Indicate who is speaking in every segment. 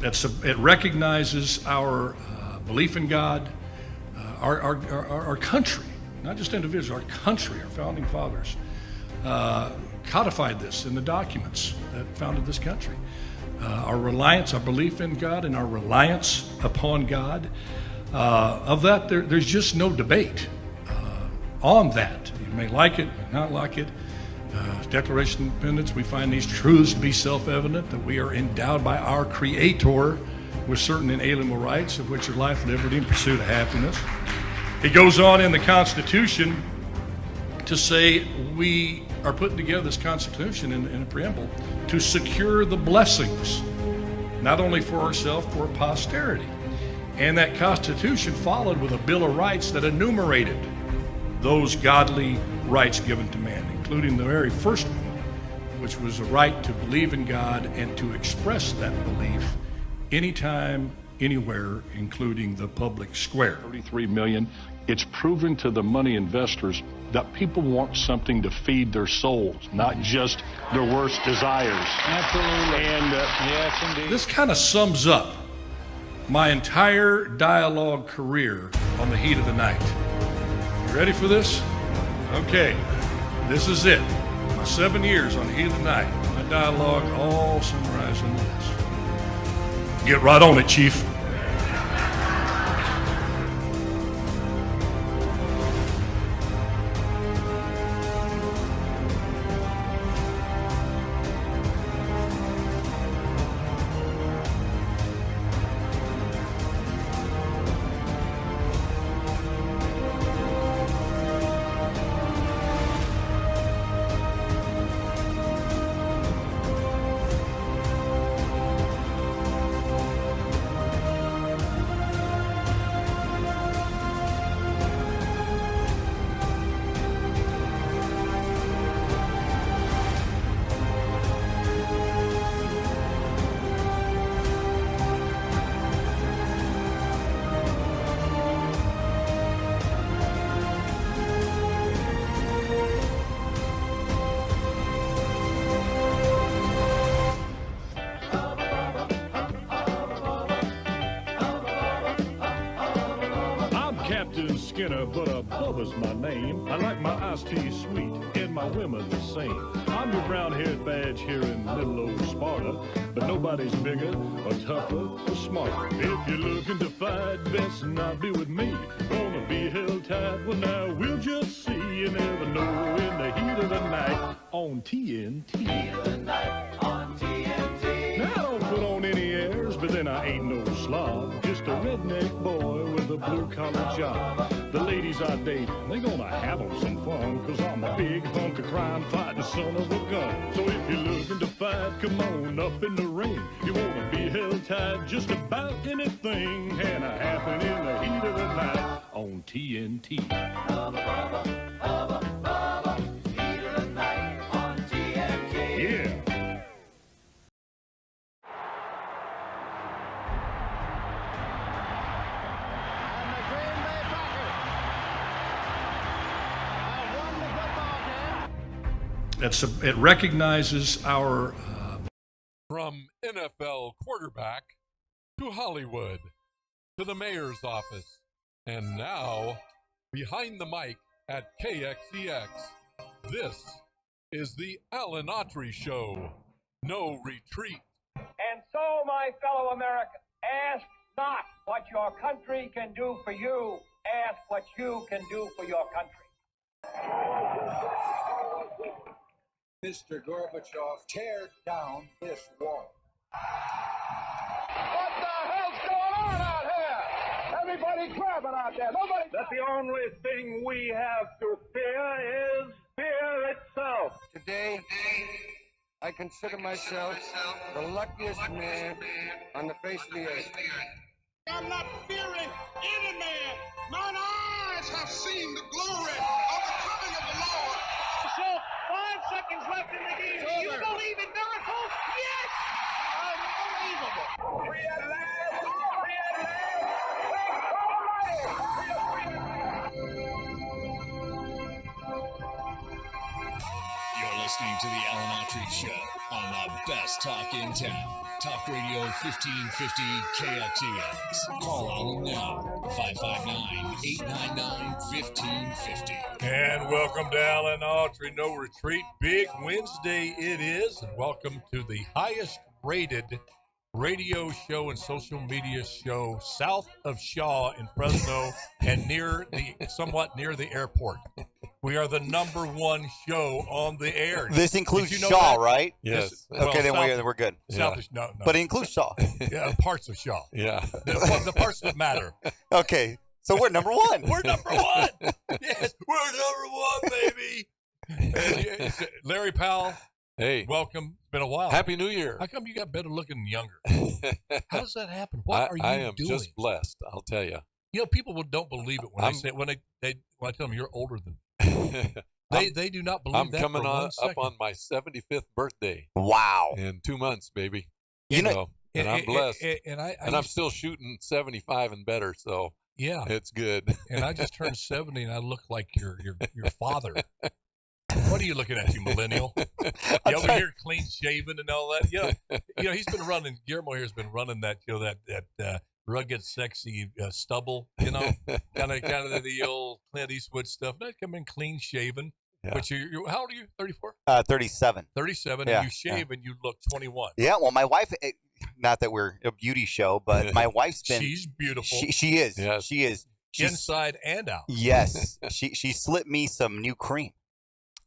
Speaker 1: It recognizes our belief in God, our country, not just individuals, our country, our founding fathers codified this in the documents that founded this country. Our reliance, our belief in God, and our reliance upon God. Of that, there's just no debate on that. You may like it, may not like it. Declaration of Independence, we find these truths to be self-evident, that we are endowed by our Creator with certain inalienable rights, of which are life, liberty, and pursuit of happiness. It goes on in the Constitution to say we are putting together this Constitution in a preamble to secure the blessings, not only for ourselves, for posterity. And that Constitution followed with a Bill of Rights that enumerated those godly rights given to man, including the very first one, which was a right to believe in God and to express that belief anytime, anywhere, including the public square.
Speaker 2: 33 million. It's proven to the money investors that people want something to feed their souls, not just their worst desires.
Speaker 3: Absolutely.
Speaker 2: And
Speaker 3: yes, indeed.
Speaker 1: This kind of sums up my entire dialogue career on the heat of the night. You ready for this? Okay, this is it. My 7 years on the heat of the night. My dialogue all summarized into this. Get right on it, Chief.
Speaker 4: Captain Skinner, but Bubba's my name. I like my iced tea sweet and my women the same. I'm your brown-haired badge here in little old Sparta, but nobody's bigger or tougher or smarter. If you're looking to fight, best not be with me. Gonna be held tight, well now we'll just see. You never know in the heat of the night on TNT.
Speaker 5: Heat of the night on TNT.
Speaker 4: Now I don't put on any airs, but then I ain't no slob. Just a redneck boy with a blue-collar job. The ladies I date, they gonna have 'em some fun, 'cause I'm a big hunk of crime fighting son of a gun. So if you're looking to fight, come on up in the ring. You wanna be held tight, just about anything can happen in the heat of the night on TNT.
Speaker 5: Hubba, hubba, hubba, hubba. Heat of the night on TNT.
Speaker 4: Yeah.
Speaker 1: It recognizes our
Speaker 6: From NFL quarterback to Hollywood to the mayor's office, and now behind the mic at KXEX, this is the Alan Autry Show. No retreat.
Speaker 7: And so, my fellow Americans, ask not what your country can do for you. Ask what you can do for your country.
Speaker 8: Mr. Gorbachev, tear down this wall.
Speaker 7: What the hell's going on out here? Everybody grabbing out there. Nobody. That the only thing we have to fear is fear itself.
Speaker 8: Today, I consider myself the luckiest man on the face of the earth.
Speaker 9: I'm not fearing any man. Mine eyes have seen the glory of the coming of the Lord.
Speaker 7: So, 5 seconds left in the game. Do you believe in miracles? Yes! Unbelievable. Free at last! Free at last!
Speaker 10: You're listening to the Alan Autry Show on the best talk in town. Talk Radio 1550 KXEX. Call them now. 559-899-1550.
Speaker 4: And welcome to Alan Autry No Retreat. Big Wednesday it is. And welcome to the highest rated radio show and social media show south of Shaw in Fresno and somewhat near the airport. We are the number one show on the air.
Speaker 11: This includes Shaw, right?
Speaker 6: Yes.
Speaker 11: Okay, then we're good.
Speaker 4: South of, no.
Speaker 11: But it includes Shaw.
Speaker 4: Yeah, parts of Shaw.
Speaker 6: Yeah.
Speaker 4: The parts that matter.
Speaker 11: Okay, so we're number one.
Speaker 4: We're number one. Yes, we're number one, baby. Larry Powell.
Speaker 6: Hey.
Speaker 4: Welcome. It's been a while.
Speaker 6: Happy New Year.
Speaker 4: How come you got better looking and younger? How does that happen? What are you doing?
Speaker 6: I am just blessed, I'll tell you.
Speaker 4: You know, people don't believe it when I say when I tell them you're older than they do not believe
Speaker 6: I'm
Speaker 4: that.
Speaker 6: coming
Speaker 4: up
Speaker 6: on my 75th birthday.
Speaker 11: Wow.
Speaker 6: In 2 months, baby.
Speaker 11: You know,
Speaker 6: and I'm blessed.
Speaker 4: And
Speaker 6: I'm still shooting 75 and better, so
Speaker 4: yeah,
Speaker 6: it's good.
Speaker 4: And I just turned 70 and I look like your father. What are you looking at, you millennial? You over here clean shaven and all that. Yeah, he's been running. Guillermo here has been running that that rugged, sexy stubble. Kind of the old Clint Eastwood stuff. Not come in clean shaven. Yeah. But you how old are you? 34?
Speaker 11: 37.
Speaker 4: 37.
Speaker 11: Yeah,
Speaker 4: and you shave and you look 21.
Speaker 11: Yeah. Well, my wife. Not that we're a beauty show, but my wife's been.
Speaker 4: She's beautiful.
Speaker 11: She is.
Speaker 6: Yes.
Speaker 11: She is. She's,
Speaker 4: inside and out.
Speaker 11: Yes. she slipped me some new cream.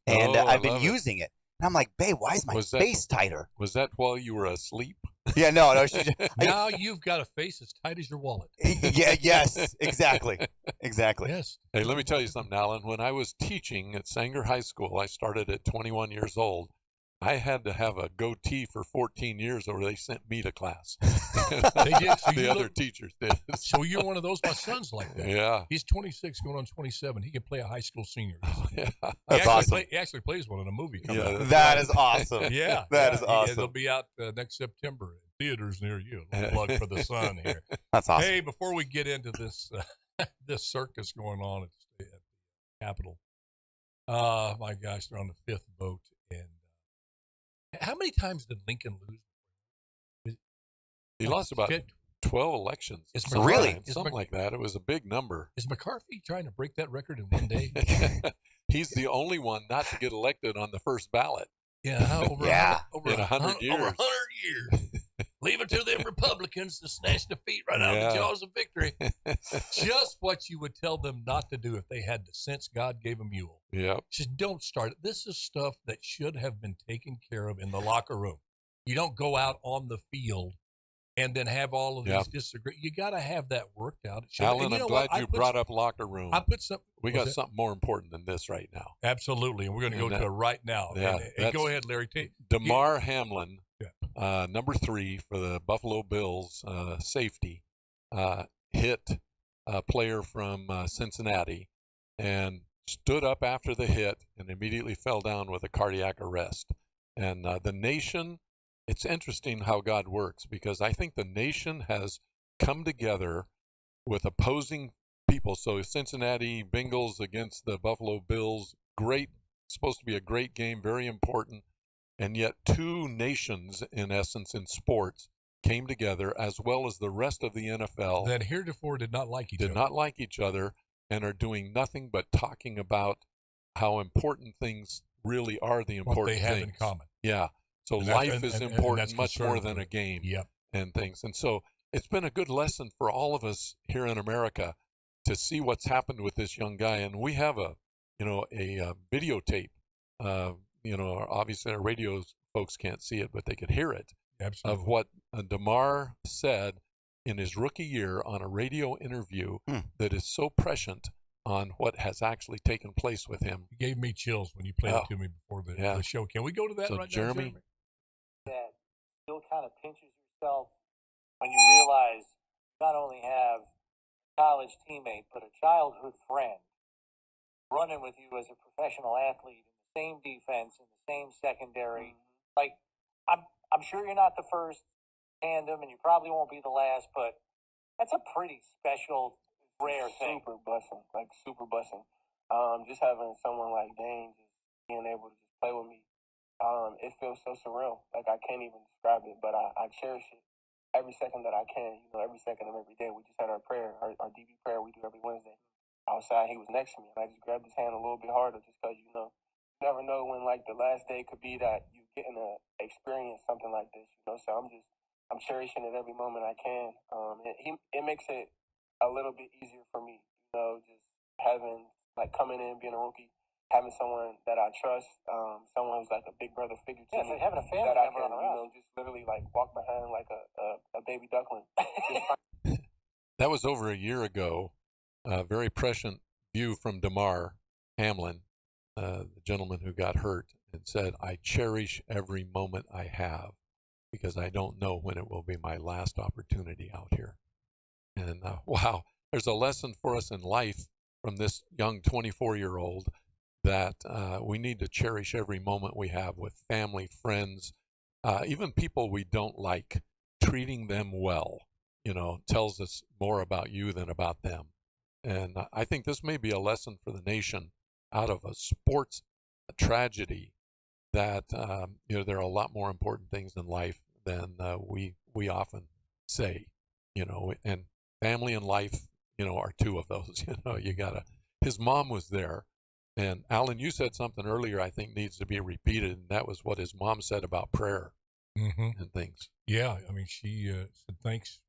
Speaker 11: And I've been using it. And I'm like, babe, why is my face tighter?
Speaker 6: Was that while you were asleep?
Speaker 11: Yeah, no.
Speaker 4: Now you've got a face as tight as your wallet.
Speaker 11: Yeah, yes, exactly.
Speaker 4: Yes.
Speaker 6: Hey, let me tell you something, Alan. When I was teaching at Sanger High School, I started at 21 years old. I had to have a goatee for 14 years, or they sent me to class.
Speaker 4: They did. So
Speaker 6: the other teachers did.
Speaker 4: So you're one of those. My son's like that.
Speaker 6: Yeah.
Speaker 4: He's 26, going on 27. He can play a high school senior.
Speaker 6: Oh, yeah.
Speaker 11: That's awesome.
Speaker 4: He actually plays one in a movie.
Speaker 6: Yeah,
Speaker 11: that is awesome.
Speaker 4: Yeah.
Speaker 11: That is awesome.
Speaker 4: It'll be out next September in theaters near you. A little plug for the Sun here.
Speaker 11: That's awesome.
Speaker 4: Hey, before we get into this this circus going on at the Capitol, my gosh, they're on the fifth vote. And how many times did Lincoln lose?
Speaker 6: He lost about 12 elections.
Speaker 11: Really?
Speaker 6: Something like that. It was a big number.
Speaker 4: Is McCarthy trying to break that record in one day?
Speaker 6: He's the only one not to get elected on the first ballot.
Speaker 4: Yeah,
Speaker 6: over 100 years.
Speaker 4: Over 100 years. Leave it to them Republicans to snatch defeat right out of the jaws of victory. Just what you would tell them not to do if they had the sense God gave a mule.
Speaker 6: Yeah.
Speaker 4: Just don't start it. This is stuff that should have been taken care of in the locker room. You don't go out on the field and then have all of these disagree. You got to have that worked out.
Speaker 6: Alan, I'm glad you brought up locker room. We got something more important than this right now.
Speaker 4: Absolutely, and we're going to go to it right now.
Speaker 6: Yeah,
Speaker 4: and go ahead, Larry.
Speaker 6: DeMar Hamlin, number 3 for the Buffalo Bills, safety, hit a player from Cincinnati and stood up after the hit and immediately fell down with a cardiac arrest. And the nation... It's interesting how God works, because I think the nation has come together with opposing people. So Cincinnati Bengals against the Buffalo Bills, supposed to be a great game, very important. And yet 2 nations, in essence, in sports, came together, as well as the rest of the NFL.
Speaker 4: That heretofore did not like each other
Speaker 6: and are doing nothing but talking about how important things really are, the important
Speaker 4: what they have
Speaker 6: things.
Speaker 4: in common.
Speaker 6: Yeah. So life is important much more than a game and things. And so it's been a good lesson for all of us here in America to see what's happened with this young guy. And we have a videotape. Obviously our radio folks can't see it, but they could hear it.
Speaker 4: Absolutely.
Speaker 6: Of what DeMar said in his rookie year on a radio interview that is so prescient on what has actually taken place with him.
Speaker 4: You gave me chills when you played it to me before the show. Can we go to that right now, Jeremy?
Speaker 12: That still kind of pinches yourself when you realize you not only have a college teammate, but a childhood friend running with you as a professional athlete in the same defense, in the same secondary. Like, I'm sure you're not the first tandem, and you probably won't be the last, but that's a pretty special, rare thing.
Speaker 13: Super busing. Just having someone like Dane just being able to just play with me. it feels so surreal. Like, I can't even describe it, but I cherish it every second that I can, every second of every day. We just had our prayer, our DB prayer we do every Wednesday. Outside, he was next to me, and I just grabbed his hand a little bit harder just because, you never know when, like, the last day could be that you getting to experience something like this, So I'm cherishing it every moment I can. It makes it a little bit easier for me, just having, like, coming in, being a rookie, having someone that I trust, someone who's like a big brother figure to me.
Speaker 12: So having a family
Speaker 13: that I
Speaker 12: member
Speaker 13: can,
Speaker 12: on the
Speaker 13: just literally, like, walk behind like a baby duckling.
Speaker 6: That was over a year ago. A very prescient view from Damar Hamlin, the gentleman who got hurt, and said, I cherish every moment I have because I don't know when it will be my last opportunity out here. And wow, there's a lesson for us in life from this young 24-year-old that we need to cherish every moment we have with family, friends, even people we don't like. Treating them well, tells us more about you than about them. And I think this may be a lesson for the nation out of a sports tragedy that, there are a lot more important things in life than we often say, and family and life, are two of those. His mom was there. And Alan, you said something earlier I think needs to be repeated, and that was what his mom said about prayer and things.
Speaker 14: Yeah, I mean, she said thanks.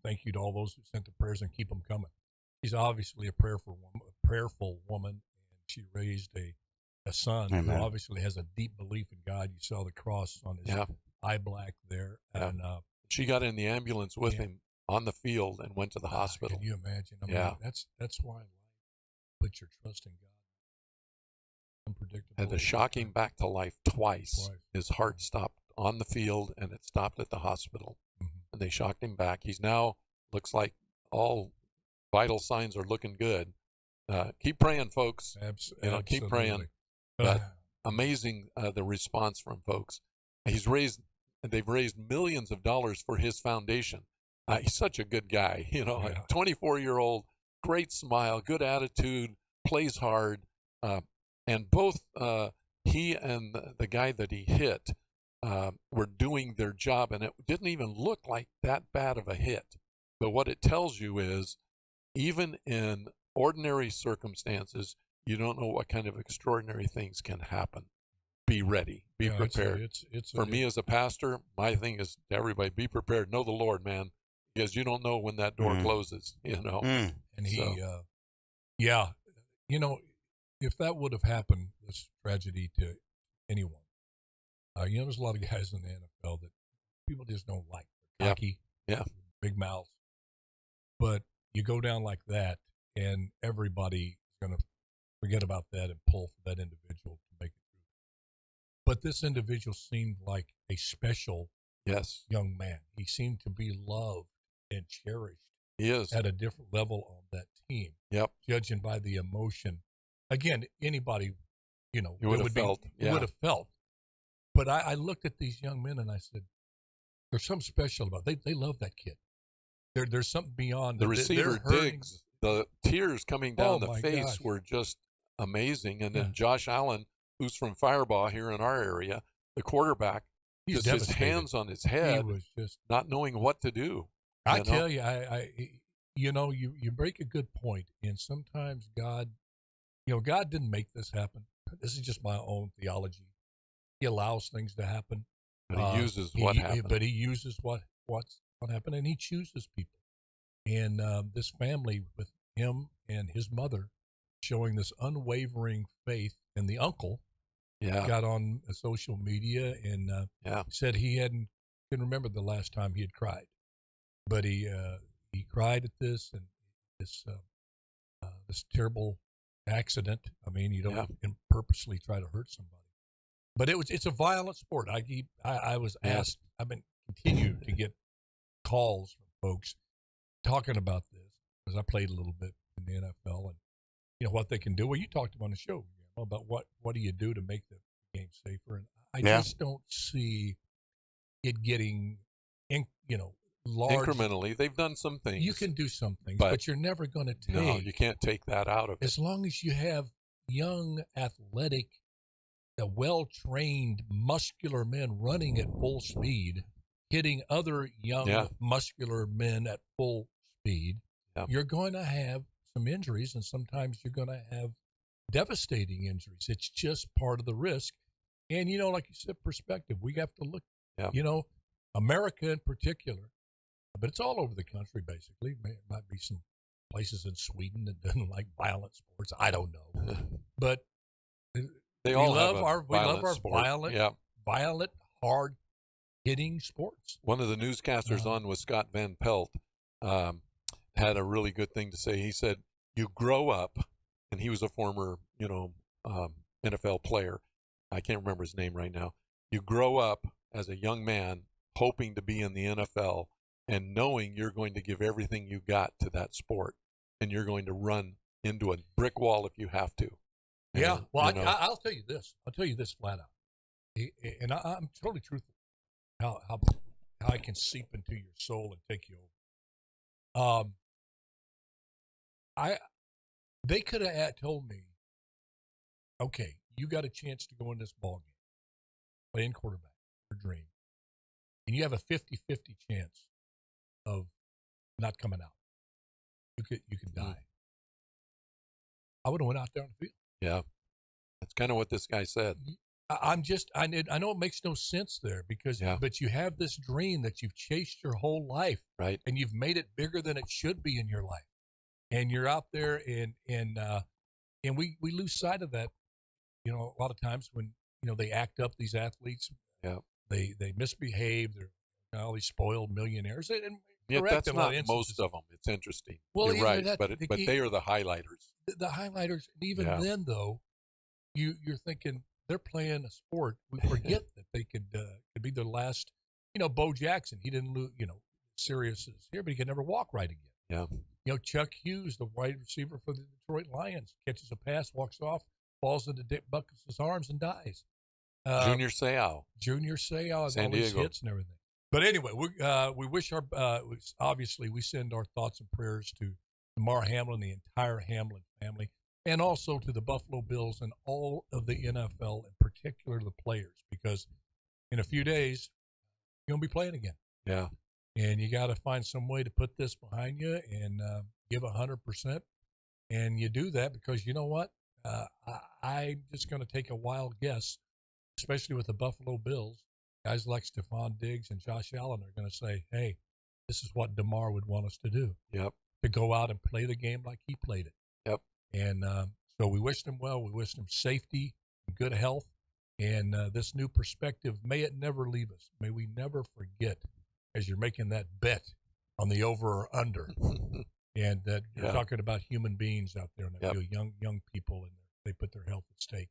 Speaker 14: Thank you to all those who sent the prayers and keep them coming. She's obviously a prayerful woman, and she raised a son who obviously has a deep belief in God. You saw the cross on his eye black there, and
Speaker 6: she got in the ambulance with him on the field and went to the hospital.
Speaker 14: Can you imagine? I mean, that's why put your trust in God. Unpredictable.
Speaker 6: Had to shock him back to life twice. His heart stopped on the field and it stopped at the hospital. And they shocked him back. He's now, looks like all vital signs are looking good. Keep praying, folks.
Speaker 14: Absolutely.
Speaker 6: Keep praying. But amazing the response from folks. They've raised millions of dollars for his foundation. He's such a good guy, 24-year-old, great smile, good attitude, plays hard. And both he and the guy that he hit were doing their job, and it didn't even look like that bad of a hit. But what it tells you is, even in ordinary circumstances, you don't know what kind of extraordinary things can happen. Be ready. Be prepared. For me as a pastor, my thing is to everybody, be prepared. Know the Lord, man, because you don't know when that door closes,
Speaker 14: And if that would have happened, this tragedy to anyone, there's a lot of guys in the NFL that people just don't like. They're cocky, big mouths. But you go down like that, and everybody's going to forget about that and pull for that individual to make it through. But this individual seemed like a special young man. He seemed to be loved and cherished.
Speaker 6: He is.
Speaker 14: At a different level on that team.
Speaker 6: Yep.
Speaker 14: Judging by the emotion. Again, anybody,
Speaker 6: you would have felt.
Speaker 14: Would have felt. But I looked at these young men and I said, there's something special about it. They love that kid. There's something beyond.
Speaker 6: The receiver digs. The tears coming down the face were just amazing. And then Josh Allen, who's from Firebaugh here in our area, the quarterback,
Speaker 14: He's
Speaker 6: just his hands on his head,
Speaker 14: he was just
Speaker 6: not knowing what to do.
Speaker 14: I tell you, you break a good point. And sometimes God didn't make this happen. This is just my own theology. He allows things to happen.
Speaker 6: But he uses what happened.
Speaker 14: But he uses what happened, and he chooses people. And this family with him and his mother showing this unwavering faith, and the uncle got on social media and said he couldn't remember the last time he had cried. But he cried at this and this terrible accident. I mean, you don't purposely try to hurt somebody. But it's a violent sport. I was asked. I've been continue to get calls from folks talking about this because I played a little bit in the NFL and what they can do. Well, you talked about on the show about what do you do to make the game safer, and I just don't see it getting large.
Speaker 6: Incrementally, they've done some things.
Speaker 14: You can do some things, but you're never going to take.
Speaker 6: No, you can't take that out of it.
Speaker 14: As long as you have young, athletic the well-trained, muscular men running at full speed, hitting other young, muscular men at full speed, you're going to have some injuries, and sometimes you're going to have devastating injuries. It's just part of the risk. And, like you said, perspective. We have to look, America in particular, but it's all over the country, basically. It might be some places in Sweden that doesn't like violent sports. I don't know. But we love our violent, hard-hitting sports.
Speaker 6: One of the newscasters on with Scott Van Pelt had a really good thing to say. He said, you grow up, and he was a former, NFL player. I can't remember his name right now. You grow up as a young man hoping to be in the NFL and knowing you're going to give everything you got to that sport, and you're going to run into a brick wall if you have to.
Speaker 14: Yeah, well, I'll tell you this. I'll tell you this flat out, and I'm totally truthful. How I can seep into your soul and take you over. They could have told me, okay, you got a chance to go in this ball game, playing quarterback, your dream, and you have a 50-50 chance of not coming out. You could die. I would have went out there on the field.
Speaker 6: Yeah, that's kind of what this guy said.
Speaker 14: I know it makes no sense there but you have this dream that you've chased your whole life,
Speaker 6: right?
Speaker 14: And you've made it bigger than it should be in your life, and you're out there and we lose sight of that. A lot of times when they act up, these athletes, they misbehave. They're all these spoiled millionaires, and
Speaker 6: that's not most of them. It's interesting.
Speaker 14: Well,
Speaker 6: you're right, but they are the highlighters.
Speaker 14: The highlighters, even then, though, you're thinking they're playing a sport. We forget that they could be their last. Bo Jackson, he didn't lose. Serious is here, but he could never walk right again.
Speaker 6: Yeah.
Speaker 14: Chuck Hughes, the wide receiver for the Detroit Lions, catches a pass, walks off, falls into Dick Butkus' arms, and dies.
Speaker 6: Junior Seau,
Speaker 14: San Diego, hits and everything. But anyway, we wish obviously we send our thoughts and prayers to Damar Hamlin, the entire Hamlin family, and also to the Buffalo Bills and all of the NFL, in particular the players, because in a few days you're gonna be playing again.
Speaker 6: Yeah,
Speaker 14: and you got to find some way to put this behind you and give 100%. And you do that because you know what? I'm just going to take a wild guess, especially with the Buffalo Bills. Guys like Stephon Diggs and Josh Allen are going to say, hey, this is what Damar would want us to do.
Speaker 6: Yep.
Speaker 14: To go out and play the game like he played it.
Speaker 6: Yep.
Speaker 14: And so we wish him well. We wish him safety, good health, and this new perspective. May it never leave us. May we never forget as you're making that bet on the over or under. And that you're talking about human beings out there, and young people, and they put their health at stake.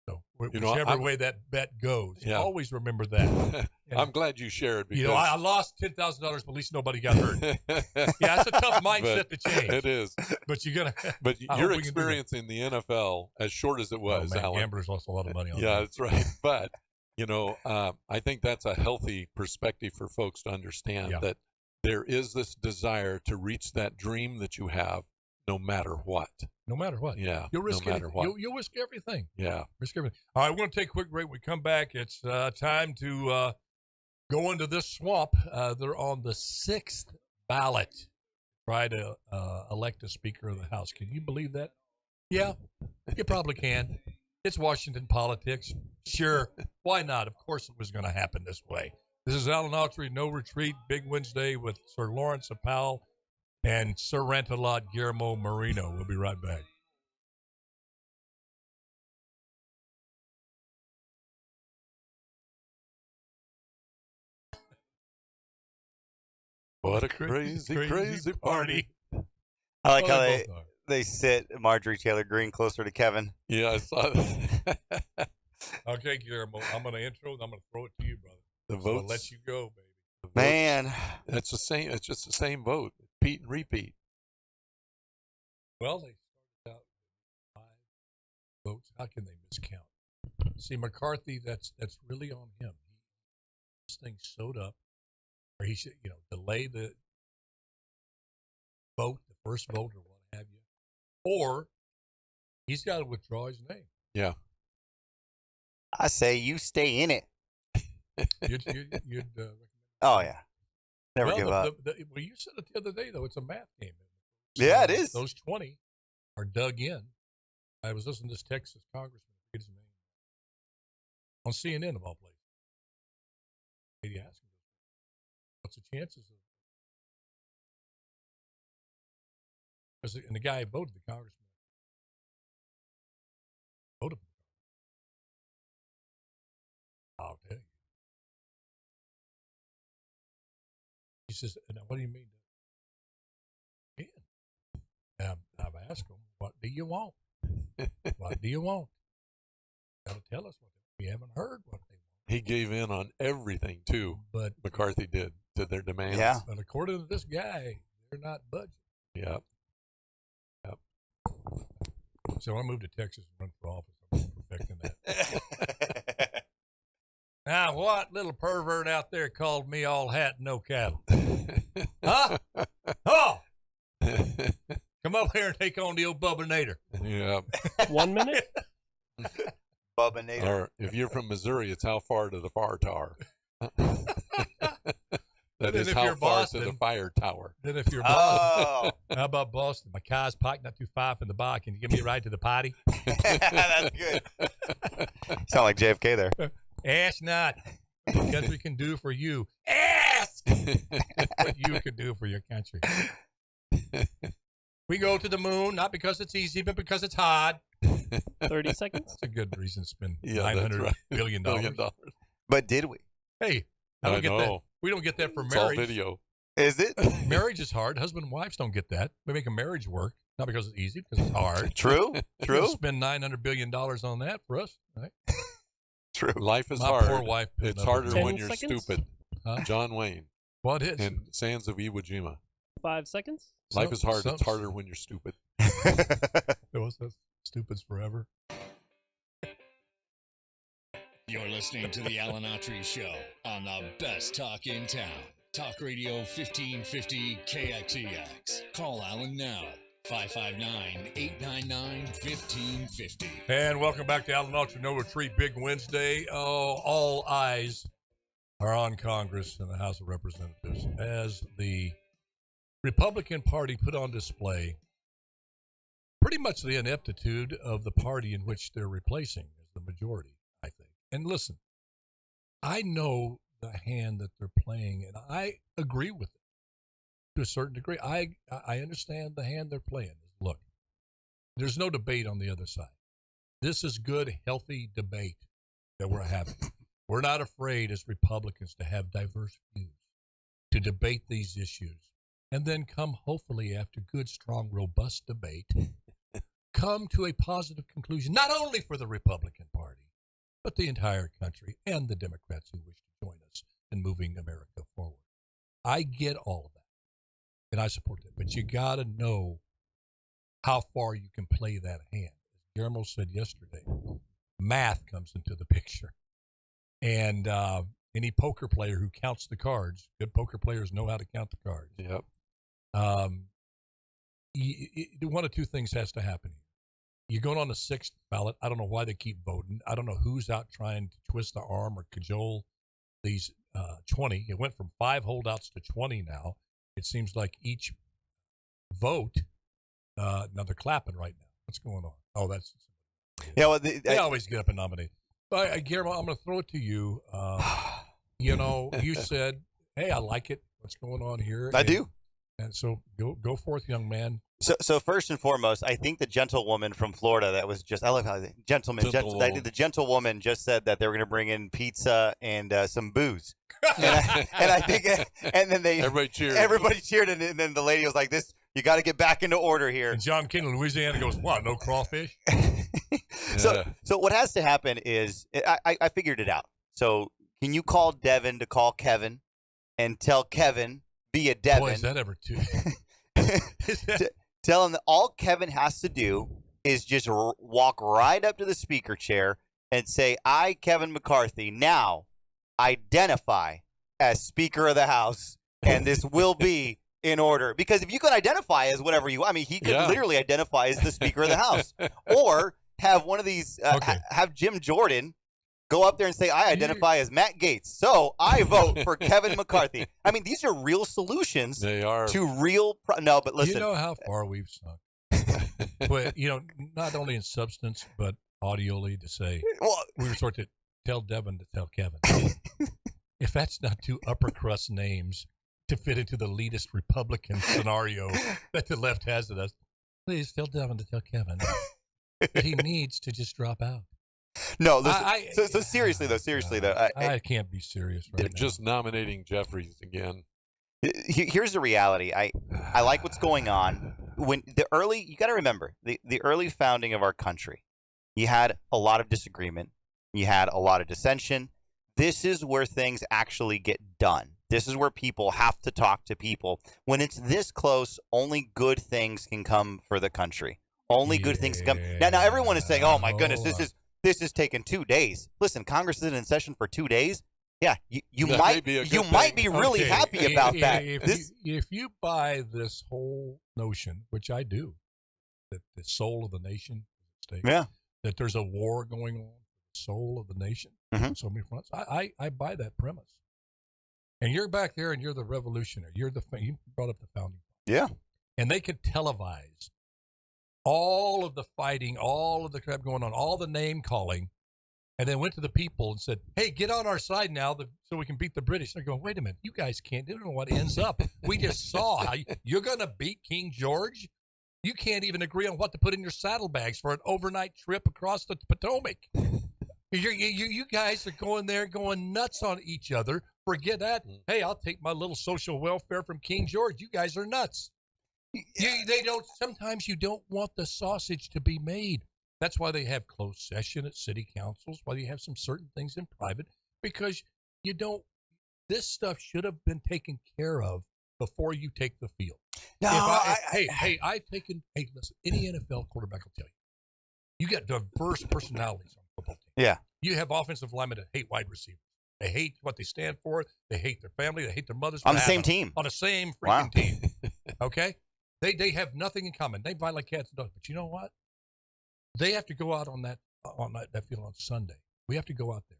Speaker 14: So whichever way that bet goes, always remember that.
Speaker 6: I'm glad you shared. Because
Speaker 14: I lost $10,000, but at least nobody got hurt. It's a tough mindset to change.
Speaker 6: It is.
Speaker 14: But you're gonna.
Speaker 6: But you're experiencing the NFL as short as it was. Alan.
Speaker 14: Gamblers lost a lot of money on that.
Speaker 6: Yeah, that's right. But I think that's a healthy perspective for folks to understand that there is this desire to reach that dream that you have, no matter what.
Speaker 14: No matter what.
Speaker 6: Yeah.
Speaker 14: You'll risk
Speaker 6: no matter what.
Speaker 14: You'll risk everything.
Speaker 6: Yeah.
Speaker 14: Risk everything. All right, we're going to take a quick break. When we come back, it's time to go into this swamp. They're on the 6th ballot. Try to elect a Speaker of the House. Can you believe that? Yeah, you probably can. It's Washington politics. Sure. Why not? Of course it was going to happen this way. This is Alan Autry, No Retreat, Big Wednesday with Sir Lawrence of Powell and Sir Rant-A-Lot Guillermo Moreno. We'll be right back.
Speaker 6: What a crazy party.
Speaker 11: I like how they sit Marjorie Taylor Greene closer to Kevin.
Speaker 6: Yeah, I saw that.
Speaker 14: Okay, Guillermo, I'm going to intro, and I'm going to throw it to you, brother.
Speaker 6: The votes.
Speaker 14: I'll let you go, baby.
Speaker 11: Man.
Speaker 6: It's the same. It's just the same vote. Repeat and repeat.
Speaker 14: Well, they started out with 5 votes. How can they miscount? See, McCarthy, that's really on him. This thing sewed up, or he should, delay the vote, the first vote, or what have you, or he's got to withdraw his name.
Speaker 6: Yeah.
Speaker 11: I say you stay in it.
Speaker 14: You'd
Speaker 11: Oh, yeah. Never
Speaker 14: well,
Speaker 11: give up.
Speaker 14: Well, you said it the other day, though. It's a math game.
Speaker 11: Yeah, it is.
Speaker 14: Those 20 are dug in. I was listening to this Texas congressman, I forget his name, on CNN of all places. Maybe ask him, what's the chances of? And the guy who voted, the congressman, voted for him. I'll tell you. He says, what do you mean? Yeah. I've asked him, what do you want? What do you want? Got to tell us what we haven't heard what they want.
Speaker 6: He gave in on everything, too,
Speaker 14: but
Speaker 6: McCarthy did to their demands.
Speaker 11: Yeah.
Speaker 14: But according to this guy, they're not budging.
Speaker 6: Yep.
Speaker 14: So I moved to Texas and run for office. I'm perfecting that. Now, what little pervert out there called me all hat and no cattle? Huh? Oh! Come up here and take on the old Bubbanator.
Speaker 6: Yeah.
Speaker 15: 1 minute?
Speaker 11: Bubbanator.
Speaker 6: Or if you're from Missouri, it's how far to the far tower. That is how far
Speaker 14: Boston,
Speaker 6: to the fire tower.
Speaker 14: Then if you're Boston, how about Boston? My car's parked not too far from the bar. Can you give me a ride to the party?
Speaker 11: That's good. Sound like JFK there.
Speaker 14: Ask not what the country can do for you. Ask what you can do for your country. We go to the moon, not because it's easy, but because it's hard.
Speaker 15: 30 seconds?
Speaker 14: That's a good reason to spend
Speaker 6: $900
Speaker 14: $900 billion.
Speaker 11: But did we?
Speaker 14: Hey, I don't get that. We don't get that for
Speaker 6: It's
Speaker 14: marriage.
Speaker 6: all video.
Speaker 11: Is it?
Speaker 14: Marriage is hard. Husband and wives don't get that. We make a marriage work, not because it's easy, because it's hard.
Speaker 11: True. True.
Speaker 14: Spend $900 billion on that for us, right?
Speaker 11: True.
Speaker 6: Life is
Speaker 14: My
Speaker 6: hard.
Speaker 14: poor wife.
Speaker 6: It's harder
Speaker 15: 10
Speaker 6: when you're
Speaker 15: seconds?
Speaker 6: stupid.
Speaker 14: Huh?
Speaker 6: John Wayne.
Speaker 14: What is?
Speaker 6: And Sands of Iwo Jima.
Speaker 15: 5 seconds?
Speaker 6: Life is hard. It's harder when you're stupid.
Speaker 14: It was stupids forever.
Speaker 10: You're listening to the Alan Autry Show on the best talk in town. Talk Radio 1550 KXEX. Call Alan now. 559-899-1550.
Speaker 14: And welcome back to Alan Autry No Retreat Big Wednesday. Oh, all eyes are on Congress and the House of Representatives as the Republican Party put on display pretty much the ineptitude of the party in which they're replacing as the majority, I think. And listen, I know the hand that they're playing, and I agree with it to a certain degree. I understand the hand they're playing. Look, there's no debate on the other side. This is good, healthy debate that we're having. We're not afraid as Republicans to have diverse views, to debate these issues, and then come, hopefully, after good, strong, robust debate, come to a positive conclusion, not only for the Republican Party, but the entire country and the Democrats who wish to join us in moving America forward. I get all of that, and I support that, but you got to know how far you can play that hand. As Guillermo said yesterday, math comes into the picture. And any poker player who counts the cards, good poker players know how to count the cards.
Speaker 6: Yep.
Speaker 14: One of two things has to happen here. You're going on the sixth ballot. I don't know why they keep voting. I don't know who's out trying to twist the arm or cajole these 20. It went from 5 holdouts to 20 now. It seems like each vote, now they're clapping right now. What's going on? Oh, that's.
Speaker 11: Yeah, well,
Speaker 14: they always get up and nominate. But Guillermo, I'm going to throw it to you. You said, hey, I like it. What's going on here?
Speaker 11: I do.
Speaker 14: And so go forth, young man.
Speaker 11: So first and foremost, I think the gentlewoman from Florida that was just, I love how the gentleman. I think the gentlewoman just said that they were going to bring in pizza and some booze. and I think, and then
Speaker 6: everybody cheered.
Speaker 11: Everybody cheered, and then the lady was like, "This, you got to get back into order here."
Speaker 14: And John McCain, Louisiana goes, "What? No crawfish?"
Speaker 11: So what has to happen is, I figured it out. So can you call Devin to call Kevin, and tell Kevin via Devin?
Speaker 14: Boy, is that ever too?
Speaker 11: Tell him that all Kevin has to do is just walk right up to the speaker chair and say, "I, Kevin McCarthy, now identify as Speaker of the House, and this will be in order." Because if you could identify as whatever he could literally identify as the Speaker of the House, or have one of these, have Jim Jordan Go up there and say, I identify as Matt Gaetz, so I vote for Kevin McCarthy. I mean, these are real solutions to real no, but listen.
Speaker 14: You know how far we've sunk. But, not only in substance, but audially to say, we were sort of tell Devin to tell Kevin. If that's not two upper crust names to fit into the elitist Republican scenario that the left has at us, please tell Devin to tell Kevin that he needs to just drop out.
Speaker 11: No, listen, so seriously though,
Speaker 14: I can't be serious right now.
Speaker 6: They're just nominating Jeffries again.
Speaker 11: Here's the reality. I like what's going on. When you got to remember the early founding of our country, you had a lot of disagreement, you had a lot of dissension. This is where things actually get done. This is where people have to talk to people. When it's this close, only good things can come for the country. Only good things can come. Now everyone is saying, "Oh my goodness, this is taking 2 days." Listen, Congress isn't in session for 2 days. Yeah, you might be really happy about that.
Speaker 14: If you buy this whole notion, which I do, that the soul of the nation is at stake, that there's a war going on, the soul of the nation, on so many fronts, I buy that premise. And you're back there, and you're the revolutionary. You brought up the founding.
Speaker 11: Yeah.
Speaker 14: And they could televise all of the fighting, all of the crap going on, all the name calling. And then went to the people and said, hey, get on our side now so we can beat the British. They're going, wait a minute, you guys can't. They don't know what ends up. We just saw how you're going to beat King George. You can't even agree on what to put in your saddlebags for an overnight trip across the Potomac. You guys are going there going nuts on each other. Forget that. Hey, I'll take my little social welfare from King George. You guys are nuts. Sometimes you don't want the sausage to be made. That's why they have closed session at city councils, why you have some certain things in private, because this stuff should have been taken care of before you take the field.
Speaker 11: No,
Speaker 14: listen, any NFL quarterback will tell you got diverse personalities on the football team.
Speaker 11: Yeah.
Speaker 14: You have offensive linemen that hate wide receivers. They hate what they stand for. They hate their family. They hate their mothers.
Speaker 11: On the same team.
Speaker 14: On the same freaking team. Okay? They have nothing in common. They fight like cats and dogs. But you know what? They have to go out on that field on Sunday. We have to go out there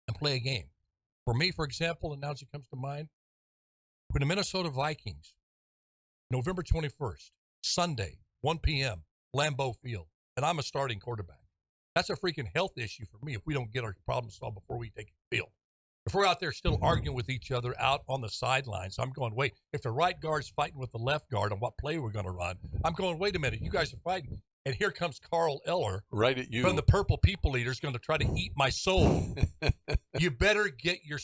Speaker 14: and play a game. For me, for example, analogy comes to mind. When the Minnesota Vikings, November 21st, Sunday, 1 p.m., Lambeau Field, and I'm a starting quarterback. That's a freaking health issue for me if we don't get our problem solved before we take the field. If we're out there still arguing with each other out on the sidelines, I'm going, wait, if the right guard's fighting with the left guard on what play we're going to run, I'm going, wait a minute, you guys are fighting. And here comes Carl Eller
Speaker 6: right at you
Speaker 14: from the Purple People Eaters going to try to eat my soul. You better get your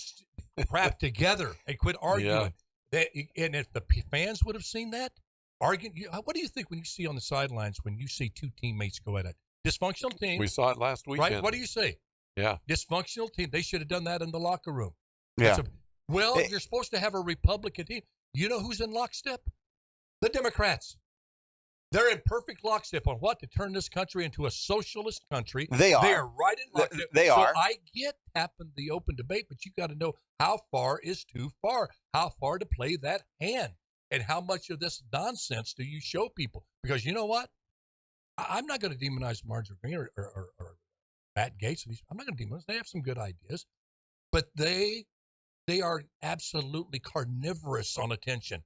Speaker 14: crap together and quit arguing. Yeah. And if the fans would have seen that, arguing, what do you think when you see on the sidelines when you see two teammates go at it? Dysfunctional team.
Speaker 6: We saw it last weekend.
Speaker 14: Right? What do you say?
Speaker 6: Yeah.
Speaker 14: Dysfunctional team. They should have done that in the locker room.
Speaker 11: Yeah.
Speaker 14: You're supposed to have a Republican team. You know who's in lockstep? The Democrats. They're in perfect lockstep on what to turn this country into a socialist country.
Speaker 11: They are.
Speaker 14: They are right in lockstep.
Speaker 11: They are.
Speaker 14: So I get tapping the open debate, but you got to know how far is too far, how far to play that hand, and how much of this nonsense do you show people? Because you know what? I'm not going to demonize Marjorie Greene or Matt Gaetz. I'm not going to demonize. They have some good ideas, but they are absolutely carnivorous on attention.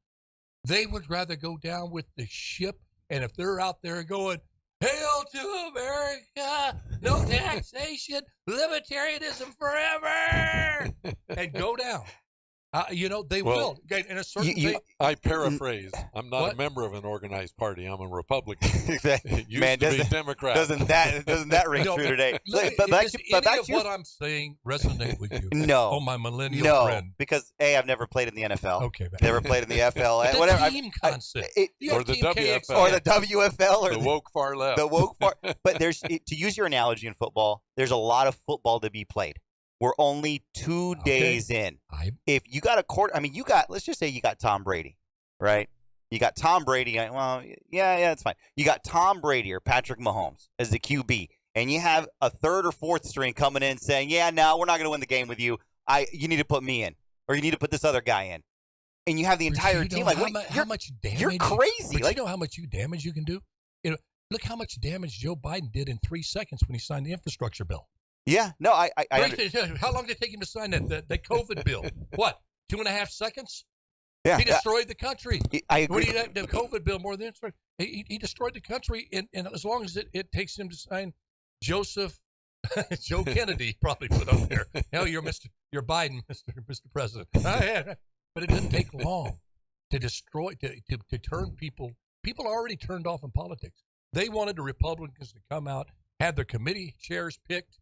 Speaker 14: They would rather go down with the ship. And if they're out there going, hail to America, no taxation, libertarianism forever, and go down, they will. In a certain
Speaker 6: I paraphrase. I'm not a member of an organized party. I'm a Republican. Used
Speaker 11: Man,
Speaker 6: to be Democrat.
Speaker 11: Doesn't that ring true today?
Speaker 14: Does any of what I'm saying resonate with you?
Speaker 11: No.
Speaker 14: Oh, my millennial friend.
Speaker 11: Because I've never played in the NFL.
Speaker 14: Okay.
Speaker 11: Never played in the FL.
Speaker 14: The
Speaker 11: whatever.
Speaker 14: team concept.
Speaker 6: Or the WFL.
Speaker 11: Or the WFL. Or
Speaker 6: the woke far left.
Speaker 11: The woke far. But to use your analogy in football, there's a lot of football to be played. We're only 2 days in. If you got let's just say you got Tom Brady, right? You got Tom Brady. Well, yeah, it's fine. You got Tom Brady or Patrick Mahomes as the QB, and you have a third or fourth string coming in saying, yeah, no, we're not going to win the game with you. You need to put me in, or you need to put this other guy in. And you have the entire team like,
Speaker 14: how much damage?
Speaker 11: You're crazy.
Speaker 14: But you know how much damage you can do? Look how much damage Joe Biden did in 3 seconds when he signed the infrastructure bill.
Speaker 11: Yeah, no, I
Speaker 14: How long did it take him to sign that COVID bill? What, 2.5 seconds?
Speaker 11: Yeah,
Speaker 14: he destroyed the country.
Speaker 11: I agree.
Speaker 14: The COVID bill more than he destroyed the country, and as long as it takes him to sign Joe Kennedy probably put on there. Hell, you're Biden, Mr. President. But it didn't take long to destroy, to turn people. People are already turned off in politics. They wanted the Republicans to come out, have their committee chairs picked,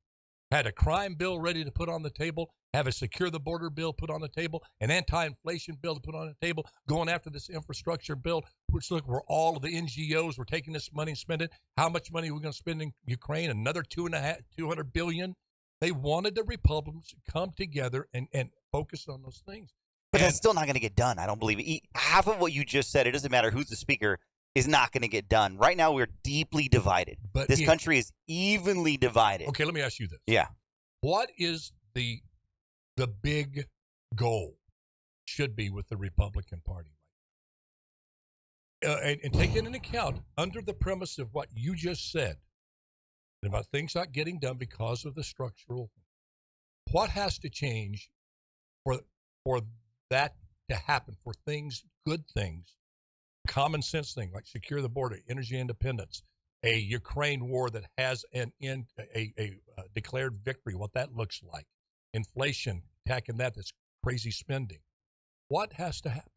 Speaker 14: had a crime bill ready to put on the table, have a secure the border bill put on the table, an anti-inflation bill to put on the table, going after this infrastructure bill, which look, where all of the NGOs were taking this money and spending it. How much money are we going to spend in Ukraine? Another $200 billion. They wanted the Republicans to come together and focus on those things.
Speaker 11: But that's still not going to get done. I don't believe it. Half of what you just said, it doesn't matter who's the speaker, is not going to get done. Right now, we're deeply divided. But this country is evenly divided.
Speaker 14: Okay, let me ask you this.
Speaker 11: Yeah.
Speaker 14: What is the big goal should be with the Republican Party? And taking into account, under the premise of what you just said, about things not getting done because of the structural, what has to change for that to happen, for things, good things, common sense thing like secure the border, energy independence, a Ukraine war that has an end, a declared victory, what that looks like, inflation, attacking that's crazy spending. What has to happen?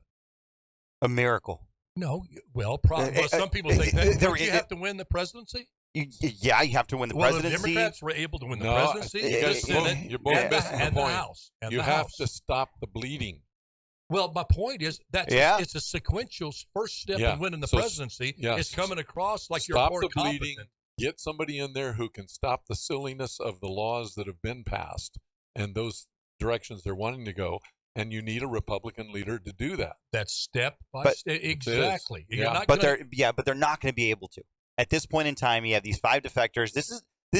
Speaker 11: A miracle.
Speaker 14: No, well, some people think that. Don't you have to win the presidency?
Speaker 11: Yeah, you have to win the presidency.
Speaker 14: The Democrats were able to win the presidency, the Senate,
Speaker 6: you're both missing the
Speaker 14: and
Speaker 6: point.
Speaker 14: the House.
Speaker 6: You have to stop the bleeding.
Speaker 14: Well, my point is that it's a sequential first step in winning the presidency. It's coming across like you're more
Speaker 6: Stop the
Speaker 14: competent.
Speaker 6: bleeding. Get somebody in there who can stop the silliness of the laws that have been passed and those directions they're wanting to go. And you need a Republican leader to do that.
Speaker 14: That's step by step. Exactly.
Speaker 11: But they're not going to be able to. At this point in time, you have these 5 defectors. This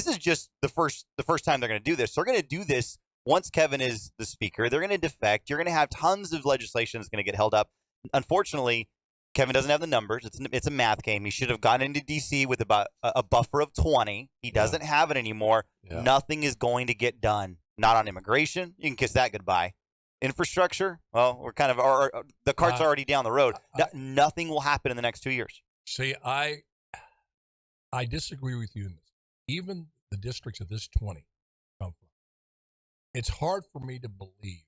Speaker 11: is just the first time they're going to do this. So they're going to do this once Kevin is the speaker. They're going to defect. You're going to have tons of legislation that's going to get held up. Unfortunately, Kevin doesn't have the numbers. It's a math game. He should have gotten into D.C. with about a buffer of 20. He doesn't have it anymore. Yeah. Nothing is going to get done. Not on immigration. You can kiss that goodbye. Infrastructure, well, we're kind of the cart's already down the road. Nothing will happen in the next 2 years.
Speaker 14: See, I disagree with you in this. Even the districts of this 20 come from. It's hard for me to believe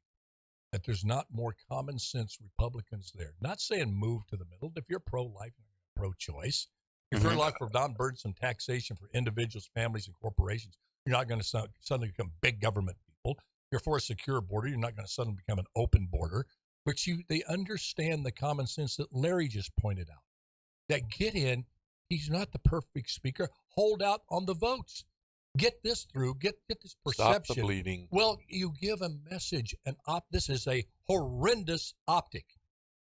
Speaker 14: that there's not more common sense Republicans there. Not saying move to the middle. If you're pro-life, pro-choice, if you're like for non-burdensome taxation for individuals, families, and corporations, you're not going to suddenly become big government people. You're for a secure border. You're not going to suddenly become an open border. But they understand the common sense that Larry just pointed out. That get in, he's not the perfect speaker. Hold out on the votes. Get this through. Get this perception.
Speaker 6: Stop the bleeding.
Speaker 14: Well, you give a message. This is a horrendous optic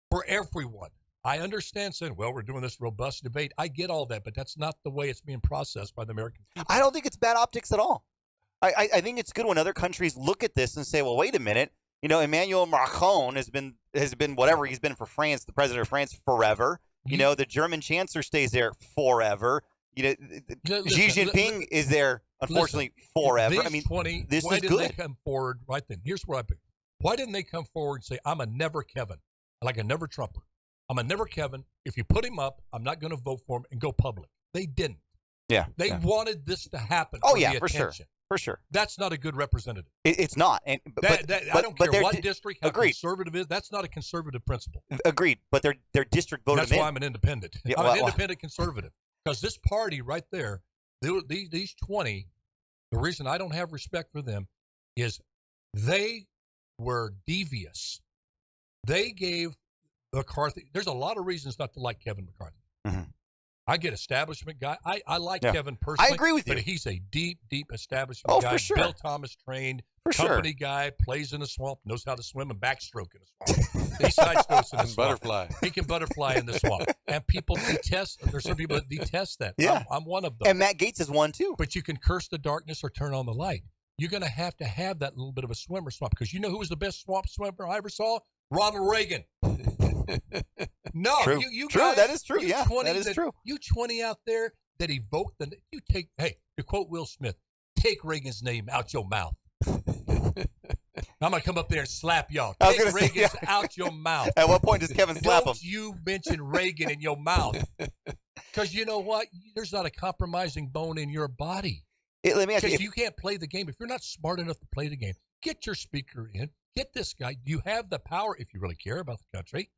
Speaker 14: for everyone. I understand saying, well, we're doing this robust debate. I get all that, but that's not the way it's being processed by the American people.
Speaker 11: I don't think it's bad optics at all. I think it's good when other countries look at this and say, well, wait a minute. You know, Emmanuel Macron has been whatever he's been for France, the president of France forever. You know, the German chancellor stays there forever. You know, Xi Jinping is there, unfortunately, forever. I mean, this is good.
Speaker 14: Why didn't they come forward right then? Here's what I pick. Why didn't they come forward and say, I'm a never Kevin, like a never Trumper. I'm a never Kevin. If you put him up, I'm not going to vote for him and go public. They didn't.
Speaker 11: Yeah.
Speaker 14: They wanted this to happen.
Speaker 11: Oh, yeah, for sure. For sure.
Speaker 14: That's not a good representative.
Speaker 11: It's not.
Speaker 14: I don't care what district, how conservative it is. That's not a conservative principle.
Speaker 11: Agreed. But their district voted
Speaker 14: That's why I'm an independent.
Speaker 11: Yeah,
Speaker 14: I'm an independent conservative. Because this party right there, these 20, the reason I don't have respect for them is they were devious. They gave McCarthy, there's a lot of reasons not to like Kevin McCarthy.
Speaker 11: Mm-hmm.
Speaker 14: I get establishment guy. I like Kevin personally.
Speaker 11: I agree with you.
Speaker 14: But he's a deep establishment guy.
Speaker 11: For sure.
Speaker 14: Bill Thomas trained.
Speaker 11: For
Speaker 14: company guy, plays in the swamp, knows how to swim and backstroke in the swamp. He side strokes in the swamp.
Speaker 6: Butterfly.
Speaker 14: He can butterfly in the swamp. And people detest, there's some people that detest that.
Speaker 11: Yeah.
Speaker 14: I'm one of them.
Speaker 11: And Matt Gaetz is one too.
Speaker 14: But you can curse the darkness or turn on the light. You're going to have that little bit of a swimmer swamp. Because you know who was the best swamp swimmer I ever saw? Ronald Reagan. No,
Speaker 11: true.
Speaker 14: You
Speaker 11: true.
Speaker 14: guys,
Speaker 11: That is true.
Speaker 14: you
Speaker 11: Yeah,
Speaker 14: 20
Speaker 11: that is true.
Speaker 14: You 20 out there that evoke hey, to quote Will Smith, take Reagan's name out your mouth. I'm going to come up there and slap y'all.
Speaker 11: I was
Speaker 14: Take
Speaker 11: gonna say,
Speaker 14: Reagan's
Speaker 11: yeah.
Speaker 14: out your mouth.
Speaker 11: At what point does Kevin slap him?
Speaker 14: Don't you mention Reagan in your mouth. Because you know what? There's not a compromising bone in your body.
Speaker 11: Let me ask you.
Speaker 14: Because you can't play the game. If you're not smart enough to play the game, get your speaker in. Get this guy. You have the power if you really care about the country.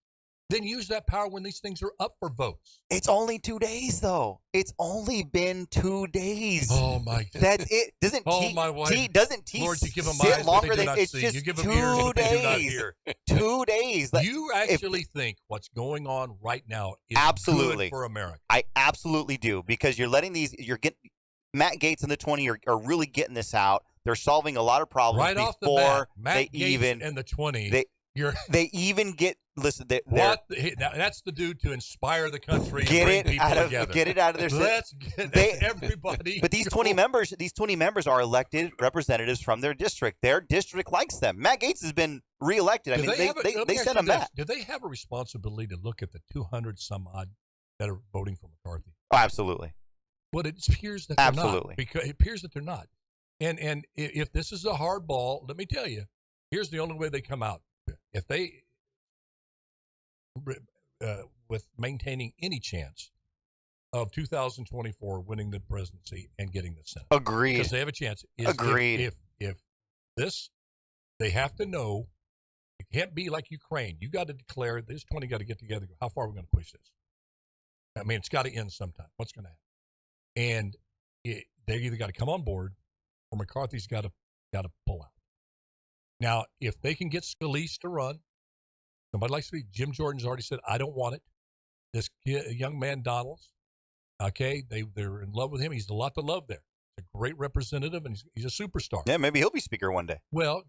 Speaker 14: Then use that power when these things are up for votes.
Speaker 11: It's only 2 days, though. It's only been 2 days.
Speaker 14: Oh, my God.
Speaker 11: That's it. Doesn't
Speaker 14: my wife.
Speaker 11: doesn't
Speaker 14: Lord, you give them
Speaker 11: sit
Speaker 14: eyes,
Speaker 11: longer
Speaker 14: but they do
Speaker 11: than
Speaker 14: not
Speaker 11: it's
Speaker 14: see.
Speaker 11: just
Speaker 14: You give them
Speaker 11: 2
Speaker 14: ears, but they do not
Speaker 11: days.
Speaker 14: hear.
Speaker 11: 2 days. Like,
Speaker 14: You actually think what's going on right now is
Speaker 11: Absolutely.
Speaker 14: good for America.
Speaker 11: I absolutely do, because you're letting Matt Gaetz and the 20 are really getting this out. They're solving a lot of problems
Speaker 14: Right off the
Speaker 11: before
Speaker 14: bat, Matt
Speaker 11: they
Speaker 14: Gaetz
Speaker 11: even
Speaker 14: and the 20.
Speaker 11: they even get
Speaker 14: That's the dude to inspire the country.
Speaker 11: Get
Speaker 14: and bring
Speaker 11: it out of
Speaker 14: together.
Speaker 11: get it out of their system.
Speaker 14: Let's get everybody.
Speaker 11: But these 20 members are elected representatives from their district. Their district likes them. Matt Gaetz has been reelected. I mean, they sent him back.
Speaker 14: Do they have a responsibility to look at the 200 some odd that are voting for McCarthy?
Speaker 11: Oh, absolutely.
Speaker 14: Well, it appears that they're
Speaker 11: Absolutely.
Speaker 14: not. Because it appears that they're not. And if this is a hard ball, let me tell you, here's the only way they come out. If they, with maintaining any chance of 2024 winning the presidency and getting the Senate.
Speaker 11: Agreed.
Speaker 14: Because they have a chance.
Speaker 11: Agreed.
Speaker 14: If this, they have to know, it can't be like Ukraine. You got to declare, this 20 got to get together. How far are we going to push this? I mean, it's got to end sometime. What's going to happen? And they either got to come on board or McCarthy's got to pull out. Now, if they can get Scalise to run, somebody like Scalise, Jim Jordan's already said, I don't want it. This young man, Donalds, okay, they're in love with him. He's a lot to love there. He's a great representative, and he's a superstar.
Speaker 11: Yeah, maybe he'll be speaker one day.
Speaker 14: Well,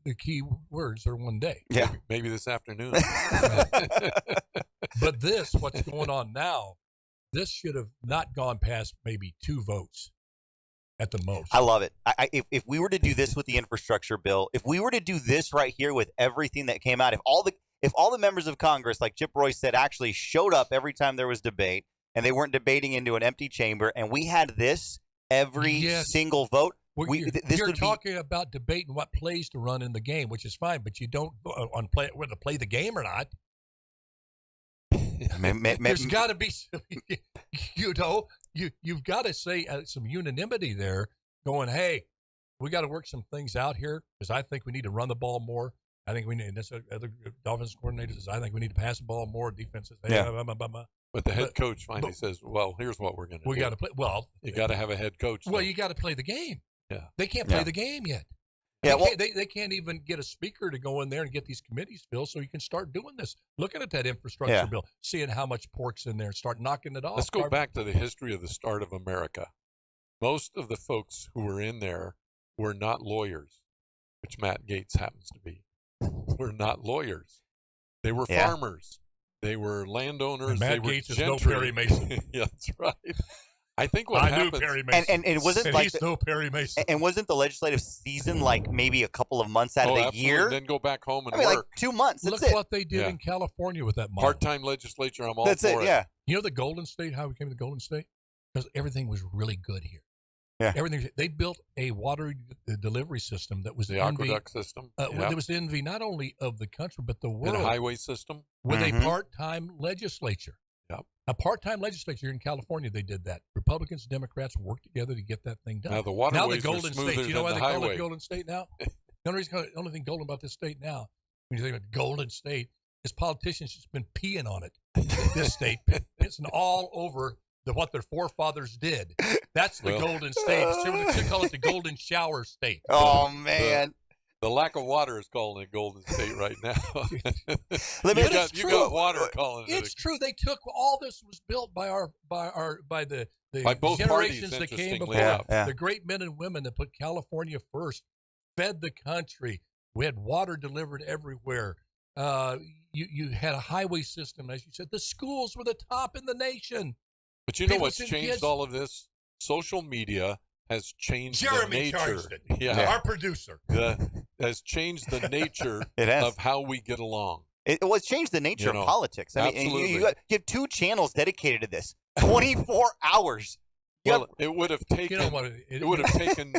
Speaker 14: the key words are one day.
Speaker 11: Yeah.
Speaker 6: Maybe this afternoon.
Speaker 14: But what's going on now, this should have not gone past maybe 2 votes at the most.
Speaker 11: I love it. If we were to do this with the infrastructure bill, if we were to do this right here with everything that came out, if all the members of Congress, like Chip Roy said, actually showed up every time there was debate and they weren't debating into an empty chamber, and we had this every single vote,
Speaker 14: you're talking about debate and what plays to run in the game, which is fine, but you don't on whether to play the game or not. There's got to be, you've got to say some unanimity there. Going, hey, we got to work some things out here because I think we need to run the ball more. I think we need. This other Dolphins coordinator says I think we need to pass the ball more. Defenses,
Speaker 6: But the head coach finally says, "Well, here's what we're going to do.
Speaker 14: We got to play. Well,
Speaker 6: you got to have a head coach.
Speaker 14: Well, you got to play the game.
Speaker 6: Yeah,
Speaker 14: they can't play the game yet.
Speaker 11: Yeah,
Speaker 14: they can't even get a speaker to go in there and get these committees filled so you can start doing this. Looking at that infrastructure bill, seeing how much pork's in there, start knocking it off.
Speaker 6: Let's go back to the history of the start of America. Most of the folks who were in there were not lawyers, which Matt Gaetz happens to be. Were not lawyers. They were farmers. They were landowners.
Speaker 14: And Matt Gaetz is no Perry Mason.
Speaker 6: Yeah, that's right. I think what
Speaker 14: I
Speaker 6: happens,
Speaker 14: knew Perry Mason.
Speaker 11: And it wasn't
Speaker 14: and
Speaker 11: like
Speaker 14: he's no Perry Mason.
Speaker 11: And wasn't the legislative season like maybe a couple of months out of the
Speaker 6: absolutely.
Speaker 11: year?
Speaker 6: Then go back home and
Speaker 11: I mean,
Speaker 6: work.
Speaker 11: like 2 months. That's
Speaker 14: Look
Speaker 11: it.
Speaker 14: what they did in California with that model.
Speaker 6: Part-time legislature. I'm all
Speaker 11: That's
Speaker 6: for
Speaker 11: it.
Speaker 6: it.
Speaker 11: Yeah.
Speaker 14: You know the Golden State, how we came to the Golden State? Because everything was really good here.
Speaker 11: Yeah.
Speaker 14: Everything. They built a water delivery system that was
Speaker 6: the aqueduct system.
Speaker 14: There was envy not only of the country but the world.
Speaker 6: And a highway system
Speaker 14: with a part-time legislature.
Speaker 6: Yep.
Speaker 14: A part-time legislature in California. They did that. Republicans, Democrats worked together to get that thing done.
Speaker 6: Now the waterways
Speaker 14: now the Golden
Speaker 6: are smoother
Speaker 14: State. You know why
Speaker 6: than
Speaker 14: they
Speaker 6: the
Speaker 14: call
Speaker 6: highway.
Speaker 14: it Golden State now? The only thing golden about this state now, when you think about Golden State, is politicians just been peeing on it. This state, pissing all over what their forefathers did. That's the Golden State. They should call it the Golden Shower State.
Speaker 11: Oh, man.
Speaker 6: The lack of water is calling it Golden State right now.
Speaker 14: You
Speaker 6: got water calling it.
Speaker 14: It's true. They took all this was built by the
Speaker 6: both
Speaker 14: generations
Speaker 6: parties,
Speaker 14: that came
Speaker 6: interestingly
Speaker 14: before.
Speaker 6: enough.
Speaker 14: The great men and women that put California first, fed the country. We had water delivered everywhere. You had a highway system, as you said. The schools were the top in the nation.
Speaker 6: But you know what's changed all of this? Social media has changed the nature.
Speaker 14: Our producer.
Speaker 6: Has changed the nature
Speaker 11: It has.
Speaker 6: of how we get along.
Speaker 11: It was changed the nature of politics. I mean,
Speaker 6: absolutely.
Speaker 11: you have 2 channels dedicated to this. 24 hours.
Speaker 6: Well, it would have taken.
Speaker 14: You know what?
Speaker 6: It would have taken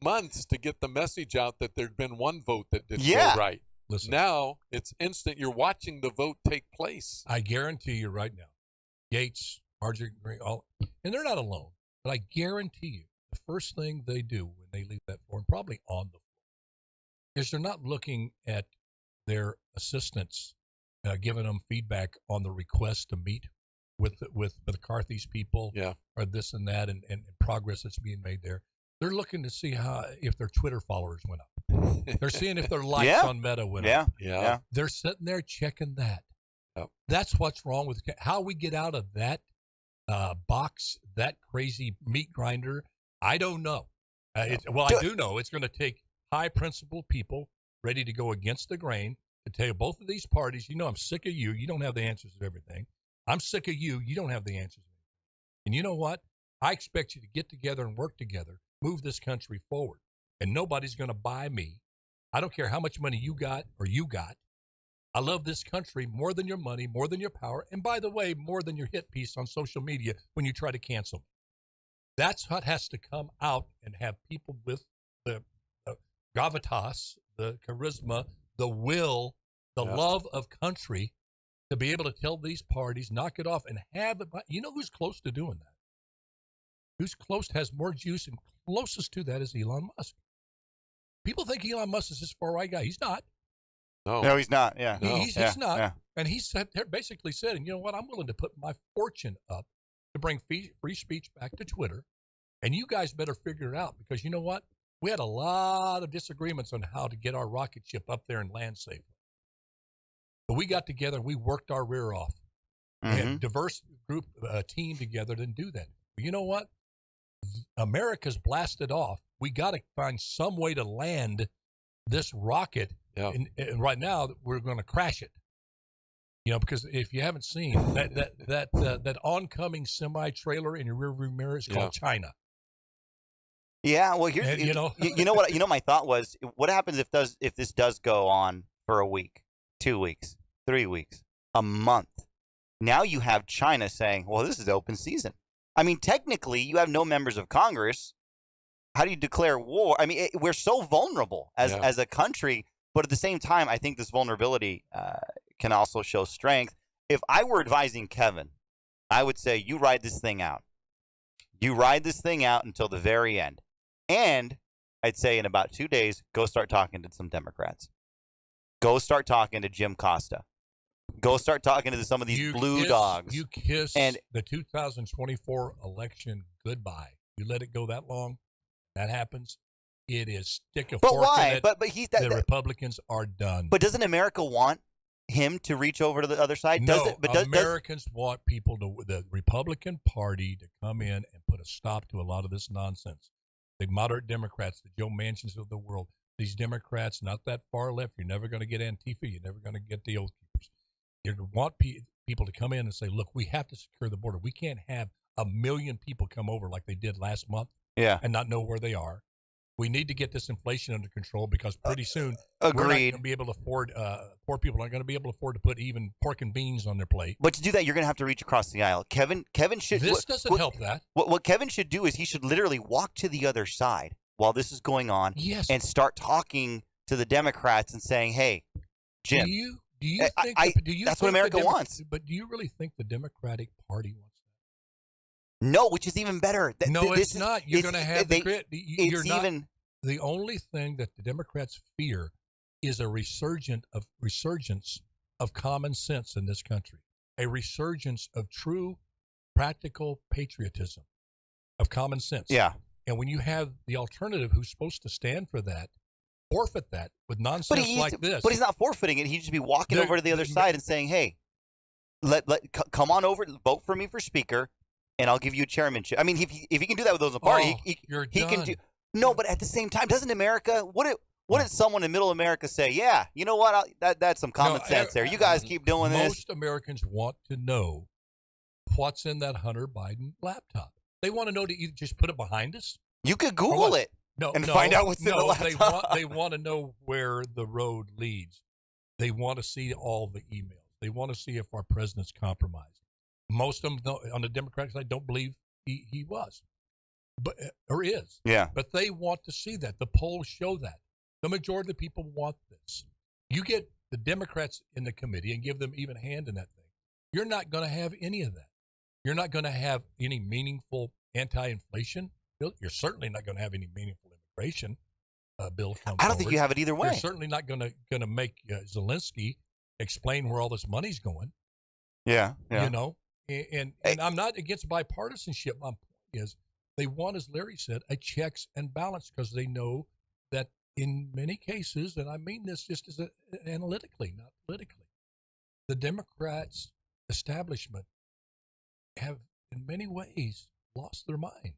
Speaker 6: months to get the message out that there'd been one vote that didn't
Speaker 11: Yeah.
Speaker 6: go right.
Speaker 14: Listen.
Speaker 6: Now it's instant. You're watching the vote take place.
Speaker 14: I guarantee you right now, Yates, Marjorie Green, and they're not alone, but I guarantee you the first thing they do when they leave that floor, and probably on the floor, is they're not looking at their assistants giving them feedback on the request to meet with McCarthy's people, or this and that, and progress that's being made there. They're looking to see if their Twitter followers went up. They're seeing if their likes on Meta went up.
Speaker 6: Yeah.
Speaker 14: They're sitting there checking that.
Speaker 6: Yep.
Speaker 14: That's what's wrong with how we get out of that box, that crazy meat grinder. I don't know. I do know it's going to take high principled people ready to go against the grain to tell you both of these parties, I'm sick of you. You don't have the answers to everything. I'm sick of you. You don't have the answers. And you know what? I expect you to get together and work together, move this country forward. And nobody's going to buy me. I don't care how much money you got. I love this country more than your money, more than your power. And by the way, more than your hit piece on social media when you try to cancel me. That's what has to come out and have people with the gravitas, the charisma, the will, the love of country to be able to tell these parties, knock it off and have it. You know who's close to doing that? Who's close, has more juice, and closest to that is Elon Musk. People think Elon Musk is this far right guy. He's not.
Speaker 11: No, he's not. Yeah.
Speaker 14: He's not. Yeah. And he basically said, and you know what? I'm willing to put my fortune up to bring free speech back to Twitter. And you guys better figure it out because you know what? We had a lot of disagreements on how to get our rocket ship up there and land safely. But we got together and we worked our rear off. We had a diverse group team together to do that. But you know what? America's blasted off. We got to find some way to land this rocket. Yeah. And right now we're going to crash it. Because if you haven't seen that oncoming semi trailer in your rearview mirror is called China.
Speaker 11: Yeah, well, here's you know what my thought was. What happens if this does go on for a week, 2 weeks, 3 weeks, a month? Now you have China saying, "Well, this is open season." I mean, technically, you have no members of Congress. How do you declare war? I mean, we're so vulnerable as a country, but at the same time, I think this vulnerability can also show strength. If I were advising Kevin, I would say, you ride this thing out. You ride this thing out until the very end. And I'd say in about 2 days, go start talking to some Democrats. Go start talking to Jim Costa. Go start talking to some of these blue dogs.
Speaker 14: You kiss the 2024 election goodbye. You let it go that long, that happens. It is stick a fork in it.
Speaker 11: But he's the
Speaker 14: Republicans are done.
Speaker 11: But doesn't America want him to reach over to the other side?
Speaker 14: No, Americans want the Republican Party to come in and put a stop to a lot of this nonsense. The moderate Democrats, the Joe Manchins of the world, these Democrats not that far left. You're never going to get Antifa. You're never going to get the Oath Keepers. You want people to come in and say, look, we have to secure the border. We can't have 1 million people come over like they did last month and not know where they are. We need to get this inflation under control because pretty soon we're not going to be able to afford, poor people aren't going to be able to afford to put even pork and beans on their plate.
Speaker 11: But to do that, you're going to have to reach across the aisle. Kevin should.
Speaker 14: This doesn't help that.
Speaker 11: What Kevin should do is he should literally walk to the other side while this is going on and start talking to the Democrats and saying, hey, Jim.
Speaker 14: Do you think
Speaker 11: that's what America wants.
Speaker 14: But do you really think the Democratic Party wants that?
Speaker 11: No, which is even better.
Speaker 14: No, it's not. You're going to have the only thing that the Democrats fear is a resurgence of common sense in this country, a resurgence of true, practical patriotism, of common sense.
Speaker 11: Yeah.
Speaker 14: And when you have the alternative who's supposed to stand for that, forfeit that with nonsense like this.
Speaker 11: But he's not forfeiting it. He'd just be walking over to the other side and saying, hey, come on over, vote for me for speaker, and I'll give you a chairmanship. I mean, if he can do that with those in the party, he can do. No, but at the same time, doesn't America, what did someone in middle America say? Yeah, you know what? That's some common sense there. You guys keep doing this.
Speaker 14: Most Americans want to know what's in that Hunter Biden laptop. They want to know to either just put it behind us.
Speaker 11: You could Google it. Find out what's in the laptop.
Speaker 14: They want to know where the road leads. They want to see all the emails. They want to see if our president's compromised. Most of them on the Democratic side don't believe he was. but or is.
Speaker 11: Yeah.
Speaker 14: But they want to see that. The polls show that. The majority of the people want this. You get the Democrats in the committee and give them even hand in that thing. You're not going to have any of that. You're not going to have any meaningful anti-inflation bill. You're certainly not going to have any meaningful immigration bill come
Speaker 11: I don't think you have it either way.
Speaker 14: You're certainly not going to make Zelensky explain where all this money's going.
Speaker 11: Yeah.
Speaker 14: You know, and I'm not against bipartisanship. My point is they want, as Larry said, a checks and balance because they know that in many cases, and I mean this just as analytically, not politically, the Democrats establishment have in many ways lost their mind.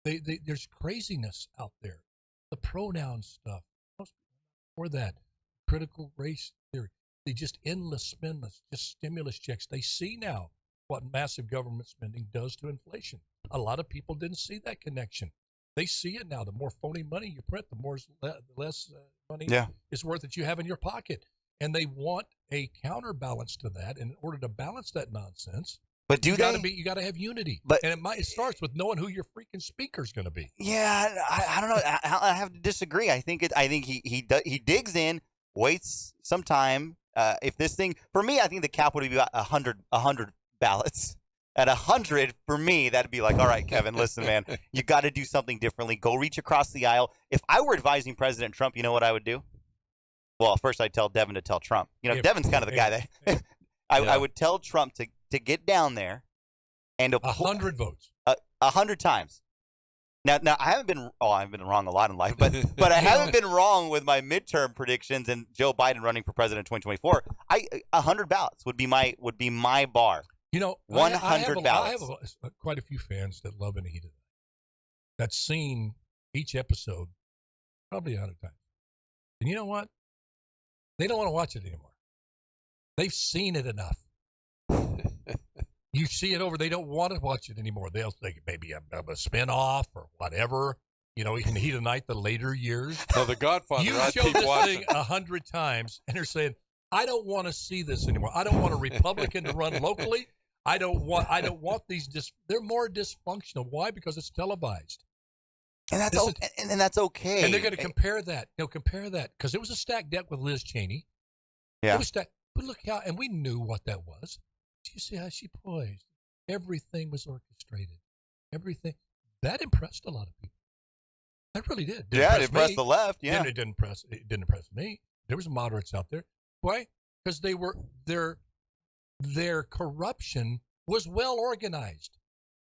Speaker 14: There's craziness out there. The pronoun stuff, most people for that, critical race theory, they just endless spendless, just stimulus checks. They see now what massive government spending does to inflation. A lot of people didn't see that connection. They see it now. The more phony money you print, the less money is worth that you have in your pocket. And they want a counterbalance to that. And in order to balance that nonsense,
Speaker 11: but
Speaker 14: you got to have unity. But it starts with knowing who your freaking speaker is going to be.
Speaker 11: Yeah, I don't know. I have to disagree. I think he digs in, waits some time. If this thing, for me, I think the cap would be about 100 ballots. At 100, for me, that'd be like, all right, Kevin, listen, man, you got to do something differently. Go reach across the aisle. If I were advising President Trump, you know what I would do? Well, first I'd tell Devin to tell Trump. You know, Devin's kind of the guy that I would tell Trump to get down there and
Speaker 14: 100 votes,
Speaker 11: 100 times. Now I haven't been wrong a lot in life, but I haven't been wrong with my midterm predictions and Joe Biden running for president in 2024. 100 ballots would be my bar.
Speaker 14: You know,
Speaker 11: 100 ballots.
Speaker 14: I have quite a few fans that love Anita, that's seen each episode probably 100 times. And you know what? They don't want to watch it anymore. They've seen it enough. You see it over. They don't want to watch it anymore. They'll think maybe a spin-off or whatever. You know, in the heat of the night, the later years.
Speaker 6: No, The Godfather.
Speaker 14: You showed this thing 100 times, and they're saying, I don't want to see this anymore. I don't want a Republican to run locally. I don't want these. They're more dysfunctional. Why? Because it's televised.
Speaker 11: And that's okay.
Speaker 14: And they're going to compare that. Compare that because it was a stacked deck with Liz Cheney.
Speaker 11: Yeah.
Speaker 14: It was stacked. But look how, and we knew what that was. Do you see how she poised? Everything was orchestrated. Everything that impressed a lot of people. That really did.
Speaker 11: It impressed the left. Yeah,
Speaker 14: it didn't impress me. There was moderates out there. Why? Because they were their corruption was well organized.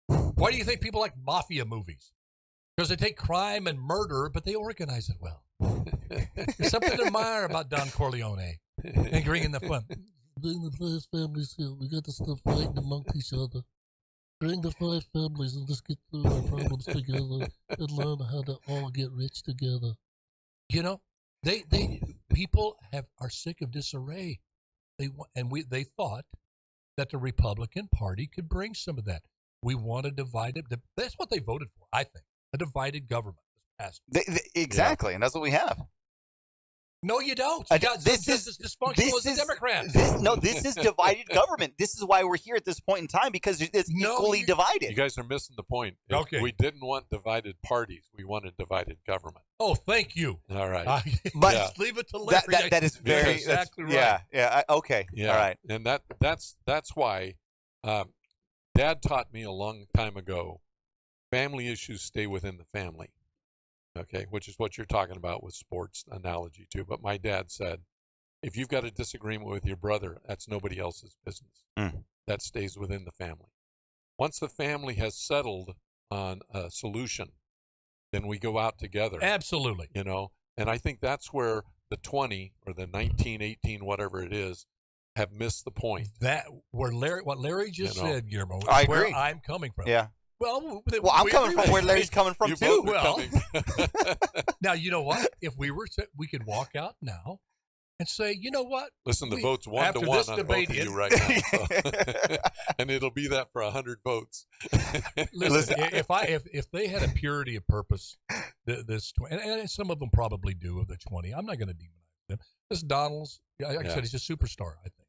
Speaker 14: Why do you think people like mafia movies? Because they take crime and murder, but they organize it well. There's something to admire about Don Corleone and bringing the fun.
Speaker 16: Bring the 5 families here. We got to stop fighting amongst each other. Bring the 5 families and let's get through our problems together and learn how to all get rich together.
Speaker 14: You know, people are sick of disarray. They thought that the Republican Party could bring some of that. We want a divided. That's what they voted for, I think. A divided government was passed.
Speaker 11: Exactly, and that's what we have.
Speaker 14: No, you don't.
Speaker 11: This is
Speaker 14: as dysfunctional as the Democrats.
Speaker 11: This is divided government. This is why we're here at this point in time, because it's equally divided.
Speaker 6: You guys are missing the point.
Speaker 14: Okay.
Speaker 6: We didn't want divided parties. We wanted divided government.
Speaker 14: Oh, thank you.
Speaker 6: All right.
Speaker 14: But leave it to Larry.
Speaker 11: That is very
Speaker 14: exactly right.
Speaker 11: Yeah. Okay.
Speaker 6: Yeah.
Speaker 11: All right.
Speaker 6: And that's why Dad taught me a long time ago, family issues stay within the family. Okay, which is what you're talking about with sports analogy too. But my dad said, if you've got a disagreement with your brother, that's nobody else's business. That stays within the family. Once the family has settled on a solution, then we go out together.
Speaker 14: Absolutely.
Speaker 6: You know, and I think that's where the 20 or the 19, 18, whatever it is, have missed the point.
Speaker 14: What Larry just said, Guillermo,
Speaker 11: I
Speaker 14: is where
Speaker 11: agree.
Speaker 14: I'm coming from.
Speaker 11: Yeah.
Speaker 14: Well,
Speaker 11: I'm coming from where Larry's coming from too.
Speaker 14: Well, now you know what? If we could walk out now and say, you know what?
Speaker 6: Listen, the vote's 1 to 1 on both of you right now, so. And it'll be that for 100 votes.
Speaker 14: Listen, if they had a purity of purpose, this 20, and some of them probably do of the 20. I'm not going to demonize them. This Donald's, like I said, he's a superstar. I think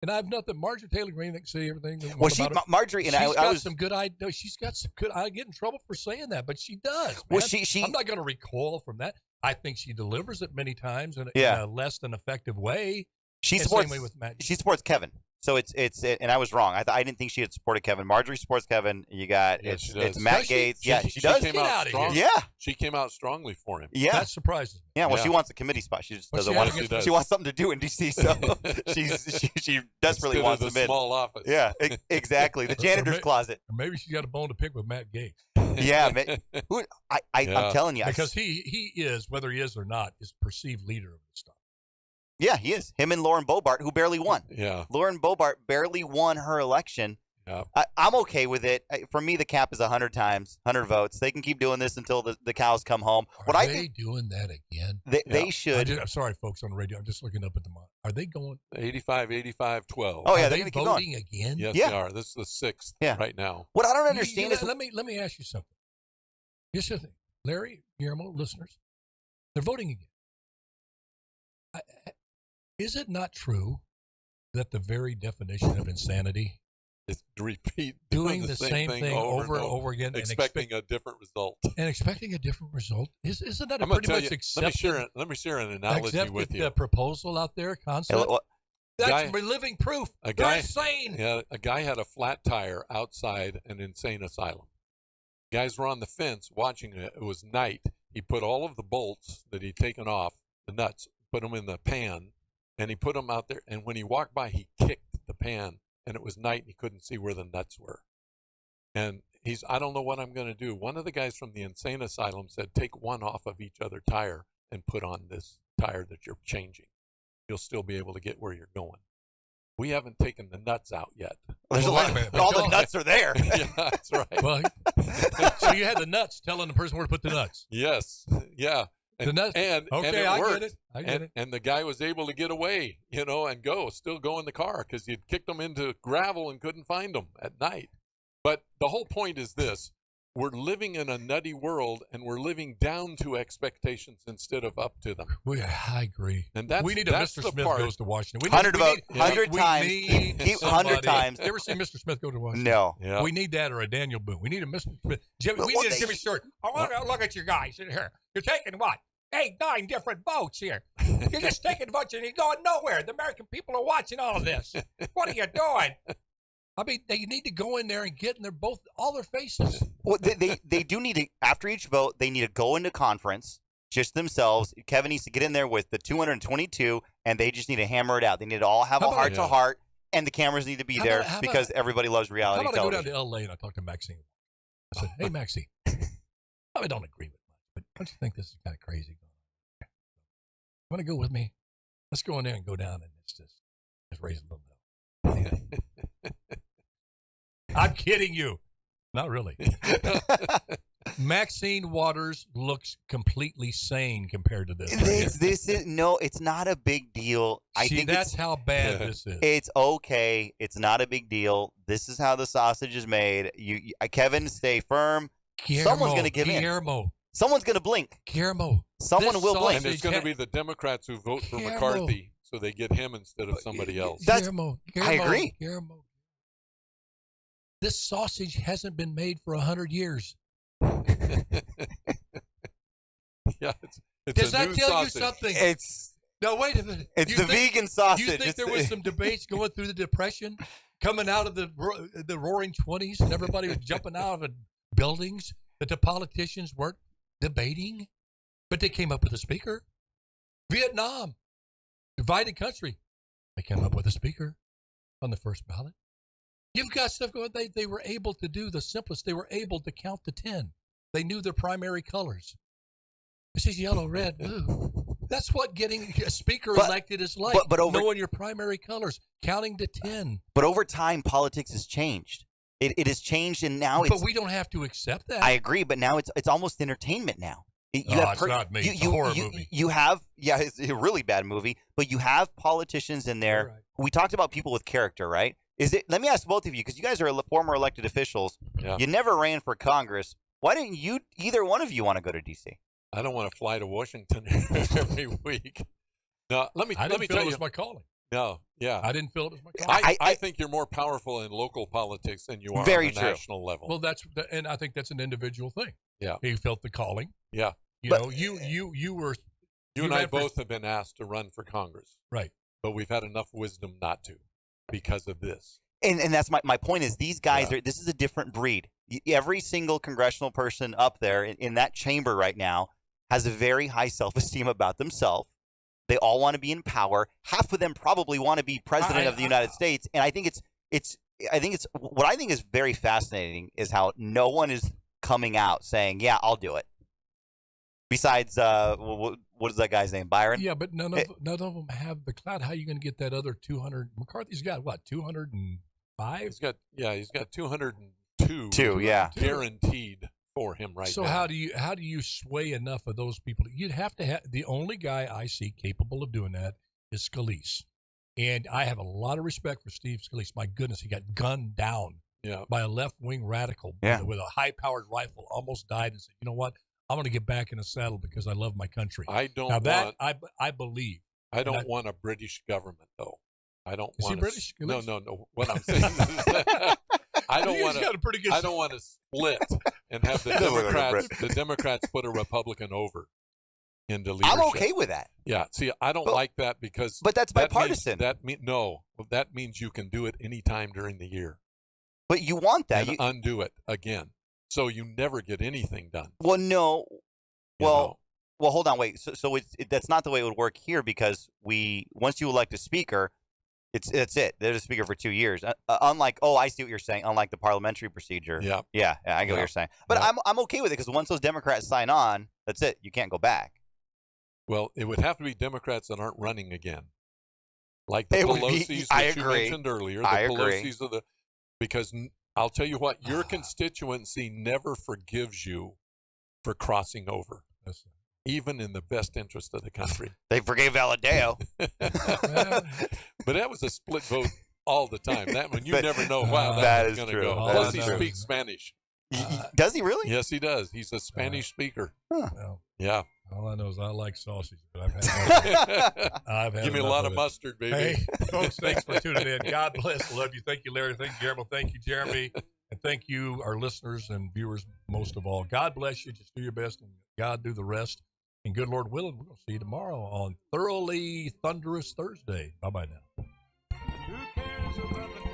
Speaker 14: And I have nothing. Marjorie Taylor Greene that can say everything.
Speaker 11: Well, Marjorie, and
Speaker 14: she's
Speaker 11: I
Speaker 14: got
Speaker 11: was
Speaker 14: some good ideas. She's got some good. I get in trouble for saying that, but she does. Man.
Speaker 11: Well, she.
Speaker 14: I'm not going to recoil from that. I think she delivers it many times in a less than effective way.
Speaker 11: She
Speaker 14: and
Speaker 11: supports.
Speaker 14: Same way with Matt.
Speaker 11: She supports Kevin. So it's and I was wrong. I didn't think she had supported Kevin. Marjorie supports Kevin. You got it's Matt
Speaker 14: does
Speaker 11: Gaetz. She does.
Speaker 6: Came out strong.
Speaker 11: Yeah,
Speaker 6: she came out strongly for him.
Speaker 11: Yeah,
Speaker 14: that surprises me.
Speaker 11: Yeah, well, she wants a committee spot. She just doesn't want. She wants something to do in D.C. So she desperately
Speaker 6: Instead
Speaker 11: wants
Speaker 6: of
Speaker 11: him
Speaker 6: the
Speaker 11: in.
Speaker 6: small office.
Speaker 11: Yeah, exactly. The janitor's closet.
Speaker 14: Or maybe she's got a bone to pick with Matt Gaetz.
Speaker 11: Yeah, I'm telling you,
Speaker 14: because he is, whether he is or not, is perceived leader of this stuff.
Speaker 11: Yeah, he is. Him and Lauren Boebert, who barely won.
Speaker 6: Yeah.
Speaker 11: Lauren Boebert barely won her election.
Speaker 6: Yeah.
Speaker 11: I'm okay with it. For me, the cap is 100 times, 100 votes. They can keep doing this until the cows come home.
Speaker 14: Are they doing that again?
Speaker 11: They should.
Speaker 14: I'm sorry, folks on the radio. I'm just looking up at the monitor. Are they going
Speaker 6: 85, 12?
Speaker 11: Oh, yeah,
Speaker 14: are
Speaker 11: they're
Speaker 14: they
Speaker 11: going to keep
Speaker 14: voting
Speaker 11: going.
Speaker 14: again?
Speaker 6: Yes, they are. This is the sixth right now.
Speaker 11: What I don't understand is
Speaker 14: let me ask you something. Here's the thing, Larry, Guillermo, listeners, they're voting again. Is it not true that the very definition of insanity
Speaker 6: is to repeat
Speaker 14: doing the same thing over and over again,
Speaker 6: expecting a different result?
Speaker 14: And expecting a different result isn't that a
Speaker 6: I'm gonna
Speaker 14: pretty
Speaker 6: tell
Speaker 14: much
Speaker 6: you,
Speaker 14: accepted?
Speaker 6: Let me share an analogy with you.
Speaker 14: The proposal out there, concept. That's living proof. They're insane.
Speaker 6: Yeah, a guy had a flat tire outside an insane asylum. Guys were on the fence watching it. It was night. He put all of the bolts that he'd taken off, the nuts, put them in the pan, and he put them out there. And when he walked by, he kicked the pan, and it was night, and he couldn't see where the nuts were. And I don't know what I'm going to do. One of the guys from the insane asylum said, take one off of each other tire and put on this tire that you're changing. You'll still be able to get where you're going. We haven't taken the nuts out yet.
Speaker 11: There's a lot. All the nuts are there.
Speaker 6: Yeah, that's right.
Speaker 14: Well, so you had the nuts telling the person where to put the nuts.
Speaker 6: Yes. Yeah.
Speaker 14: The nuts.
Speaker 6: And
Speaker 14: okay,
Speaker 6: it worked.
Speaker 14: I get it.
Speaker 6: And the guy was able to get away, and still go in the car because you'd kicked them into gravel and couldn't find them at night. But the whole point is this. We're living in a nutty world, and we're living down to expectations instead of up to them.
Speaker 14: I agree.
Speaker 6: And
Speaker 14: we need a Mr. Smith goes to Washington.
Speaker 11: 100 times. 100 times.
Speaker 14: You ever seen Mr. Smith go to Washington?
Speaker 11: No.
Speaker 6: Yeah.
Speaker 14: We need that or a Daniel Boone. We need a Mr. Smith. We need a Jimmy Stewart. I want to look at you guys in here. You're taking what? 8, 9 different votes here. You're just taking votes and you're going nowhere. The American people are watching all of this. What are you doing? I mean, they need to go in there and get in all their faces.
Speaker 11: Well, they do need to, after each vote, they need to go into conference, just themselves. Kevin needs to get in there with the 222, and they just need to hammer it out. They need to all have a heart-to-heart, and the cameras need to be there because everybody loves reality television.
Speaker 14: How about I go down to L.A. and I talk to Maxine? I said, hey, Maxine, I don't agree with much, but don't you think this is kind of crazy? You want to go with me? Let's go in there and go down and just raise a little bit. I'm kidding you. Not really. Maxine Waters looks completely sane compared to this.
Speaker 11: It's not a big deal. I think
Speaker 14: that's how bad this is.
Speaker 11: It's okay. It's not a big deal. This is how the sausage is made. Kevin, stay firm. Someone's going to give in. Someone's going to blink.
Speaker 14: Guillermo.
Speaker 11: Someone will blink.
Speaker 6: And it's going to be the Democrats who vote for McCarthy, so they get him instead of somebody else.
Speaker 14: Guillermo,
Speaker 11: I agree.
Speaker 14: Guillermo. This sausage hasn't been made for 100 years.
Speaker 6: Yeah,
Speaker 14: does that tell you something? No, wait a minute.
Speaker 11: It's the vegan sausage.
Speaker 14: Do you think there was some debates going through the Depression, coming out of the Roaring 20s, and everybody was jumping out of buildings that the politicians weren't debating, but they came up with a speaker? Vietnam, divided country. They came up with a speaker on the first ballot. You've got stuff going. They were able to do the simplest. They were able to count to 10. They knew their primary colors. This is yellow, red, blue. That's what getting a speaker elected is like.
Speaker 11: But
Speaker 14: knowing your primary colors, counting to 10.
Speaker 11: But over time, politics has changed. It has changed, and now
Speaker 14: But we don't have to accept that.
Speaker 11: I agree, but now it's almost entertainment now.
Speaker 14: It's not me. It's a horror movie.
Speaker 11: You have, it's a really bad movie, but you have politicians in there.
Speaker 14: Right.
Speaker 11: We talked about people with character, right? Let me ask both of you, because you guys are former elected officials.
Speaker 6: Yeah.
Speaker 11: You never ran for Congress. Why didn't either one of you want to go to D.C.?
Speaker 6: I don't want to fly to Washington every week. No, let me
Speaker 14: feel
Speaker 6: tell
Speaker 14: it
Speaker 6: you.
Speaker 14: was my calling.
Speaker 6: No, yeah.
Speaker 14: I didn't feel it was my calling.
Speaker 6: I think you're more powerful in local politics than you are
Speaker 11: Very
Speaker 6: on the
Speaker 11: true.
Speaker 6: national level.
Speaker 14: Well, and I think that's an individual thing.
Speaker 6: Yeah.
Speaker 14: He felt the calling.
Speaker 6: Yeah.
Speaker 14: You know, you were.
Speaker 6: You and I both have been asked to run for Congress.
Speaker 14: Right.
Speaker 6: But we've had enough wisdom not to because of this.
Speaker 11: And that's my point is these guys this is a different breed. Every single congressional person up there in that chamber right now has a very high self-esteem about themselves. They all want to be in power. Half of them probably want to be president of the United States. And I think what I think is very fascinating is how no one is coming out saying, "Yeah, I'll do it." Besides, what is that guy's name? Byron?
Speaker 14: Yeah, but none of them have the clout. How are you going to get that other 200? McCarthy's got what, 205?
Speaker 6: He's got 202. Guaranteed for him right now.
Speaker 14: So how do you sway enough of those people? You'd have to have the only guy I see capable of doing that is Scalise, and I have a lot of respect for Steve Scalise. My goodness, he got gunned down by a left-wing radical with a high-powered rifle, almost died, and said, "You know what? I'm going to get back in the saddle because I love my country."
Speaker 6: I don't
Speaker 14: now that
Speaker 6: want,
Speaker 14: I believe.
Speaker 6: I don't want a British government though. I don't
Speaker 14: is
Speaker 6: want
Speaker 14: he British?
Speaker 6: No. What I'm saying is I don't want to split and have the Democrats put a Republican over into leadership.
Speaker 11: I'm okay with that.
Speaker 6: Yeah. See, I don't like that because
Speaker 11: but that's bipartisan.
Speaker 6: That means you can do it anytime during the year.
Speaker 11: But you want that.
Speaker 6: And undo it again. So you never get anything done.
Speaker 11: Well, no. Well, hold on, wait. So that's not the way it would work here because once you elect a speaker, it's it. They're the speaker for 2 years. Unlike, I see what you're saying. Unlike the parliamentary procedure. Yeah, I get what you're saying. But I'm okay with it because once those Democrats sign on, that's it. You can't go back.
Speaker 6: Well, it would have to be Democrats that aren't running again, like the Pelosi's that you mentioned earlier. The Pelosi's because I'll tell you what, your constituency never forgives you for crossing over, even in the best interest of the country.
Speaker 11: They forgave Valadeo.
Speaker 6: But that was a split vote all the time. That one, you never know how
Speaker 11: that's
Speaker 6: going to
Speaker 11: go.
Speaker 6: Plus, he speaks Spanish.
Speaker 11: Does he really?
Speaker 6: Yes, he does. He's a Spanish speaker.
Speaker 11: Huh.
Speaker 14: Well,
Speaker 6: yeah.
Speaker 14: All I know is I like sausage, but I've had
Speaker 6: Give me a lot of mustard, baby.
Speaker 14: Hey, folks, thanks for tuning in. God bless. Love you. Thank you, Larry. Thank you, Guillermo. Thank you, Jeremy. And thank you, our listeners and viewers, most of all. God bless you. Just do your best, and God do the rest. And good Lord willing, we're going to see you tomorrow on Thoroughly Thunderous Thursday. Bye-bye now.